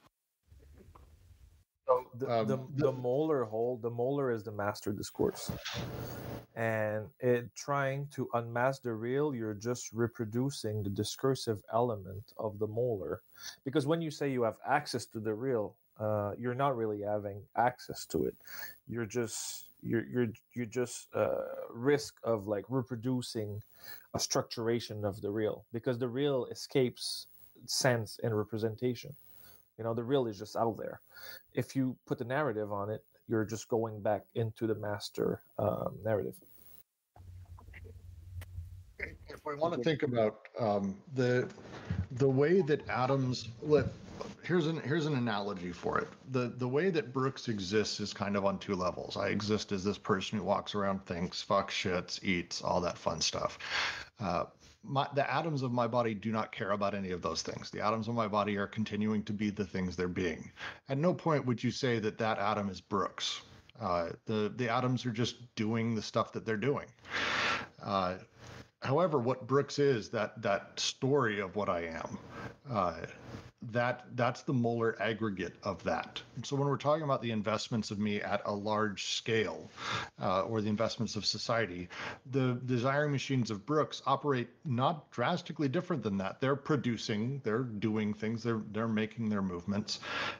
The molar hole, the molar is the master discourse. And trying to unmask the real, you're just reproducing the discursive element of the molar. Because when you say you have access to the real, you're not really having access to it. You're just risk of like reproducing a structuration of the real, because the real escapes sense and representation. The real is just out there. If you put the narrative on it, you're just going back into the master narrative. If we want to think about the way that atoms, here's an analogy for it. The way that Brooks exists is kind of on two levels. I exist as this person who walks around, thinks, fucks, shits, eats, all that fun stuff. The atoms of my body do not care about any of those things. The atoms of my body are continuing to be the things they're being. At no point would you say that atom is Brooks. The atoms are just doing the stuff that they're doing. However, what Brooks is, that story of what I am, that's the molar aggregate of that. So when we're talking about the investments of me at a large scale, or the investments of society, the desiring machines of Brooks operate not drastically different than that. They're producing, they're doing things, they're making their movements.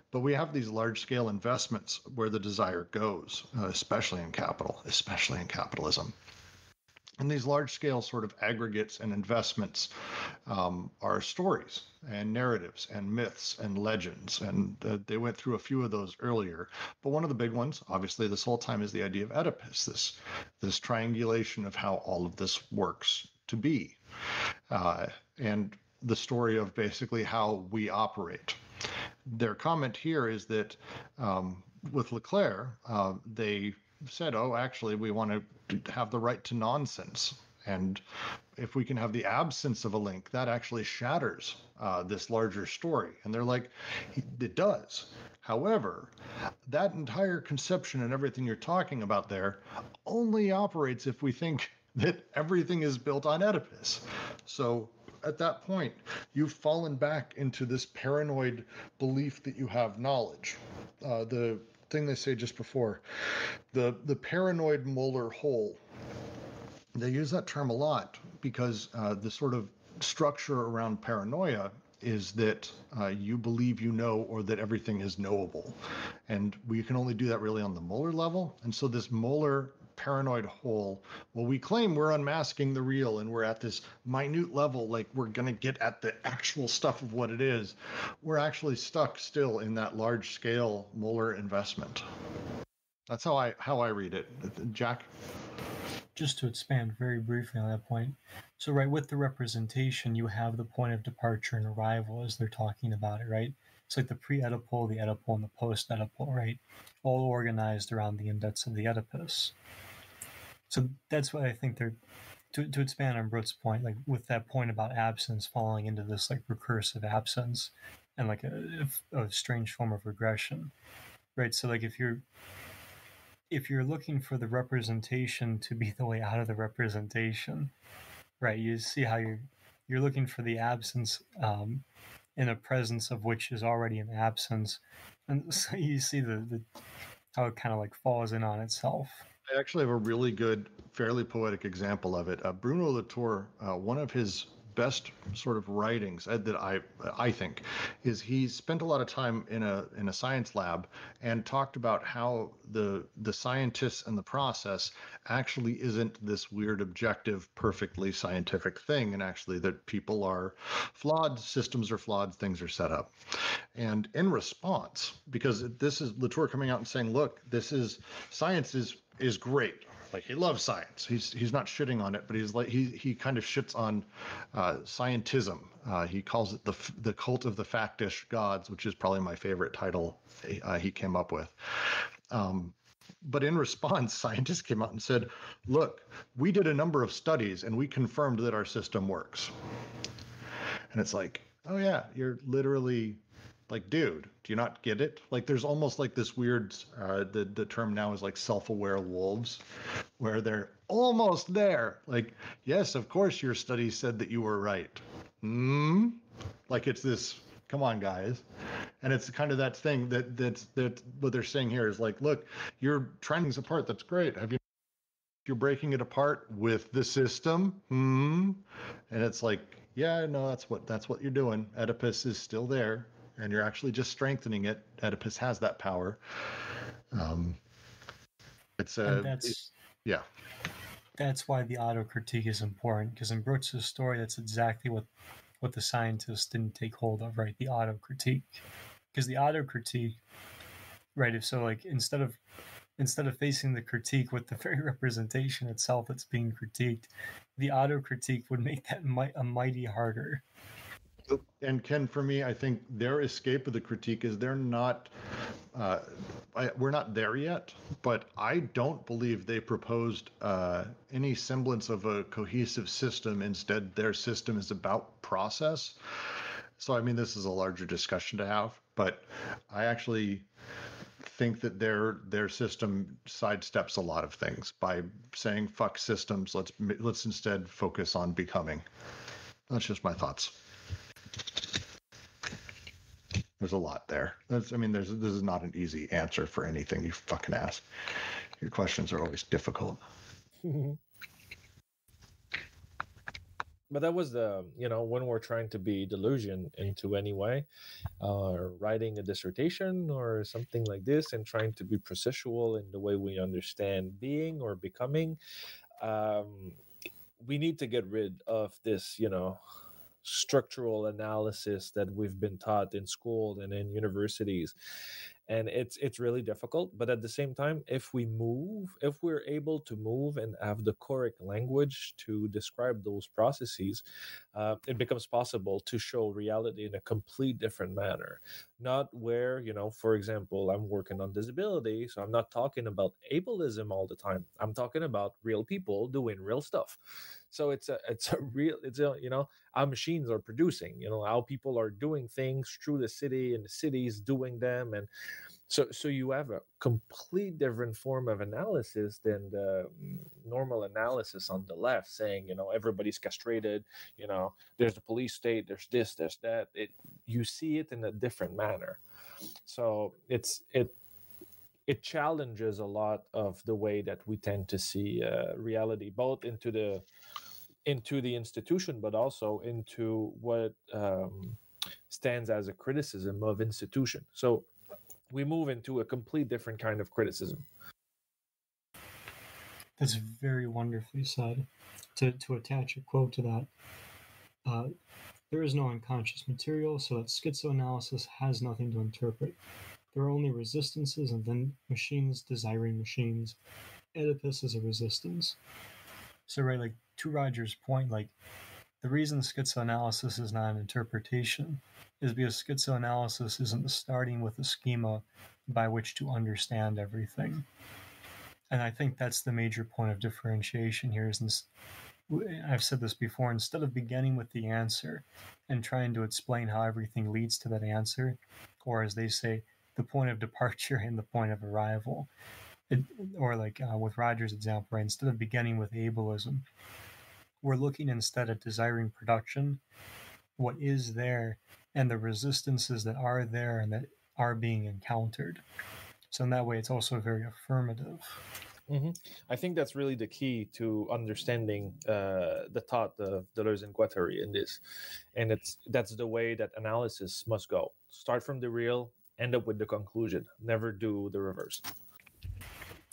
But we have these large scale investments where the desire goes, especially in capitalism. And these large-scale sort of aggregates and investments are stories and narratives and myths and legends. And they went through a few of those earlier. But one of the big ones, obviously, this whole time is the idea of Oedipus, this triangulation of how all of this works to be. And the story of basically how we operate. Their comment here is that with Leclerc, they said, oh, actually, we want to have the right to nonsense. And if we can have the absence of a link, that actually shatters this larger story. And they're like, it does. However, that entire conception and everything you're talking about there only operates if we think that everything is built on Oedipus. So at that point, you've fallen back into this paranoid belief that you have knowledge. The thing they say just before, the paranoid molar hole. They use that term a lot because the sort of structure around paranoia is that you believe you know, or that everything is knowable. And we can only do that really on the molar level. And so this molar paranoid hole, well, we claim we're unmasking the real and we're at this minute level, like we're going to get at the actual stuff of what it is. We're actually stuck still in that large scale molar investment. That's how I read it. Jack? Just to expand very briefly on that point. So, right, with the representation, you have the point of departure and arrival as they're talking about it, right? It's like the pre-Oedipal, the Oedipal, and the post-Oedipal, right? All organized around the index of the Oedipus. So that's what I think they're, to expand on Brooks' point, like with that point about absence falling into this like recursive absence and like a strange form of regression, right? So like if you're looking for the representation to be the way out of the representation, right? You see how you're looking for the absence in a presence of which is already an absence, and so you see the how it kind of like falls in on itself. I actually have a really good, fairly poetic example of it. Bruno Latour, one of his best sort of writings that I think is he spent a lot of time in a science lab and talked about how the scientists and the process actually isn't this weird objective perfectly scientific thing, and actually that people are flawed, systems are flawed, things are set up. And in response, because this is Latour coming out and saying, look, science is great. Like, he loves science. He's not shitting on it, but he's like he kind of shits on scientism. He calls it the cult of the factish gods, which is probably my favorite title he came up with. But in response, scientists came out and said, look, we did a number of studies and we confirmed that our system works. And it's like, oh yeah, you're literally like, dude, do you not get it? Like, there's almost like this weird, the term now is like self-aware wolves, where they're almost there. Like, yes, of course your study said that you were right. Like, it's this, come on, guys. And it's kind of that thing that what they're saying here is like, look, you're trying things apart. That's great. You're breaking it apart with the system. And it's like, yeah, no, that's what you're doing. Oedipus is still there. And you're actually just strengthening it. Oedipus has that power. That's why the auto-critique is important, because in Brooks' story, that's exactly what the scientists didn't take hold of, right? The auto-critique, because the auto critique, right? If so, like instead of facing the critique with the very representation itself that's being critiqued, the auto critique would make that a mighty harder. And Ken, for me, I think their escape of the critique is they're not. We're not there yet, but I don't believe they proposed any semblance of a cohesive system. Instead, their system is about process. So, I mean, this is a larger discussion to have, but I actually think that their system sidesteps a lot of things by saying "fuck systems." Let's instead focus on becoming. That's just my thoughts. There's a lot there. This is not an easy answer for anything you fucking ask. Your questions are always difficult. But that was when we're trying to be delusion into any way, writing a dissertation or something like this, and trying to be processual in the way we understand being or becoming, we need to get rid of this, structural analysis that we've been taught in school and in universities. And it's really difficult. But at the same time, if we're able to move and have the correct language to describe those processes, it becomes possible to show reality in a complete different manner. Not where, for example, I'm working on disability, so I'm not talking about ableism all the time. I'm talking about real people doing real stuff. So how machines are producing, how people are doing things through the city and the cities doing them. And so you have a complete different form of analysis than the normal analysis on the left, saying, everybody's castrated, there's the police state, there's this, there's that. You see it in a different manner. So it challenges a lot of the way that we tend to see reality, both into the institution, but also into what stands as a criticism of institution. So we move into a complete different kind of criticism. That's very wonderfully said. To attach a quote to that, there is no unconscious material, so that schizoanalysis has nothing to interpret. There are only resistances and then machines desiring machines. Oedipus is a resistance. So, right, like, to Roger's point, like, the reason schizoanalysis is not an interpretation is because schizoanalysis isn't starting with a schema by which to understand everything. And I think that's the major point of differentiation here. I've said this before, instead of beginning with the answer and trying to explain how everything leads to that answer, or as they say, the point of departure and the point of arrival, with Roger's example, right, instead of beginning with ableism, we're looking instead at desiring production, what is there, and the resistances that are there and that are being encountered. So in that way, it's also very affirmative. Mm-hmm. I think that's really the key to understanding the thought of Deleuze and Guattari in this. And that's the way that analysis must go. Start from the real, end up with the conclusion. Never do the reverse.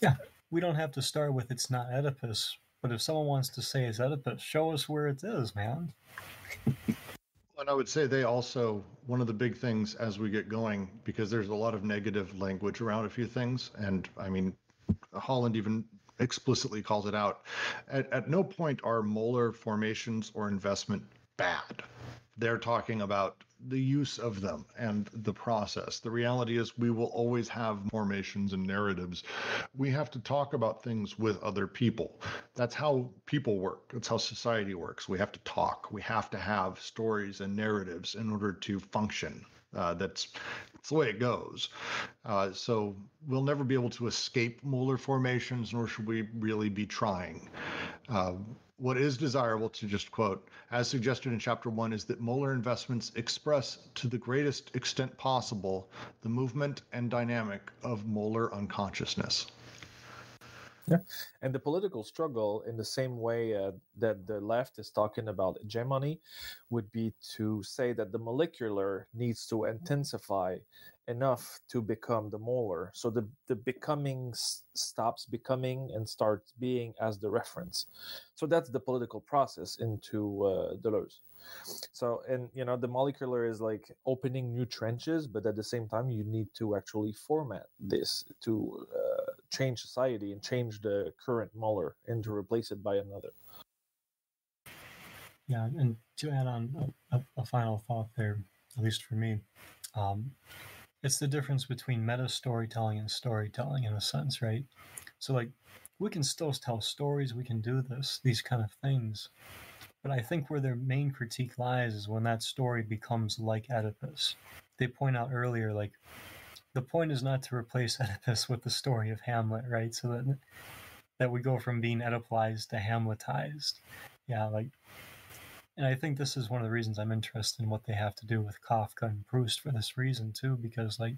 Yeah, we don't have to start with it's not Oedipus, but if someone wants to say it's Oedipus, show us where it is, man. And I would say they also, one of the big things as we get going, because there's a lot of negative language around a few things, and I mean, Holland even explicitly calls it out. At no point are molar formations or investment bad. They're talking about the use of them and the process. The reality is we will always have formations and narratives. We have to talk about things with other people. That's how people work. That's how society works. We have to talk. We have to have stories and narratives in order to function. That's the way it goes. So we'll never be able to escape molar formations, nor should we really be trying. What is desirable, to just quote, as suggested in Chapter 1, is that molar investments express to the greatest extent possible the movement and dynamic of molar unconsciousness. Yeah, and the political struggle, in the same way that the left is talking about hegemony, would be to say that the molecular needs to intensify enough to become the molar. So the becoming stops becoming and starts being as the reference. So that's the political process into Deleuze. So, and the molecular is like opening new trenches, but at the same time, you need to actually format this to change society and change the current molar and to replace it by another. Yeah, and to add on a final thought there, at least for me, it's the difference between meta storytelling and storytelling in a sense, right? So, like, we can still tell stories, we can do these kind of things, but I think where their main critique lies is when that story becomes like Oedipus. They point out earlier, like, the point is not to replace Oedipus with the story of Hamlet, right? So that we go from being Oedipalized to Hamletized. Yeah, like, and I think this is one of the reasons I'm interested in what they have to do with Kafka and Proust for this reason too, because like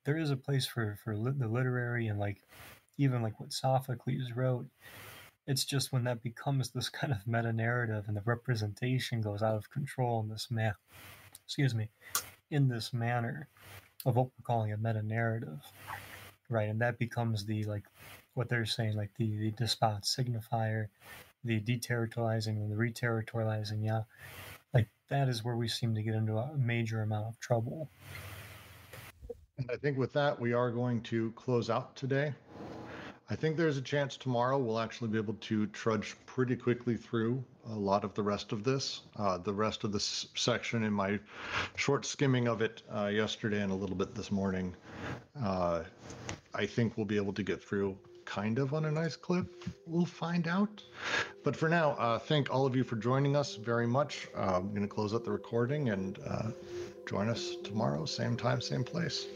there is a place for the literary and like even like what Sophocles wrote. It's just when that becomes this kind of meta narrative and the representation goes out of control in this in this manner of what we're calling a meta narrative, right? And that becomes the like what they're saying, like the despot signifier, the deterritorializing and the reterritorializing, yeah, like that is where we seem to get into a major amount of trouble. And I think with that, we are going to close out today. I think there's a chance tomorrow we'll actually be able to trudge pretty quickly through a lot of the rest of this. The rest of this section in my short skimming of it yesterday and a little bit this morning, I think we'll be able to get through kind of on a nice clip. We'll find out. But for now, thank all of you for joining us very much. I'm going to close out the recording and join us tomorrow, same time, same place.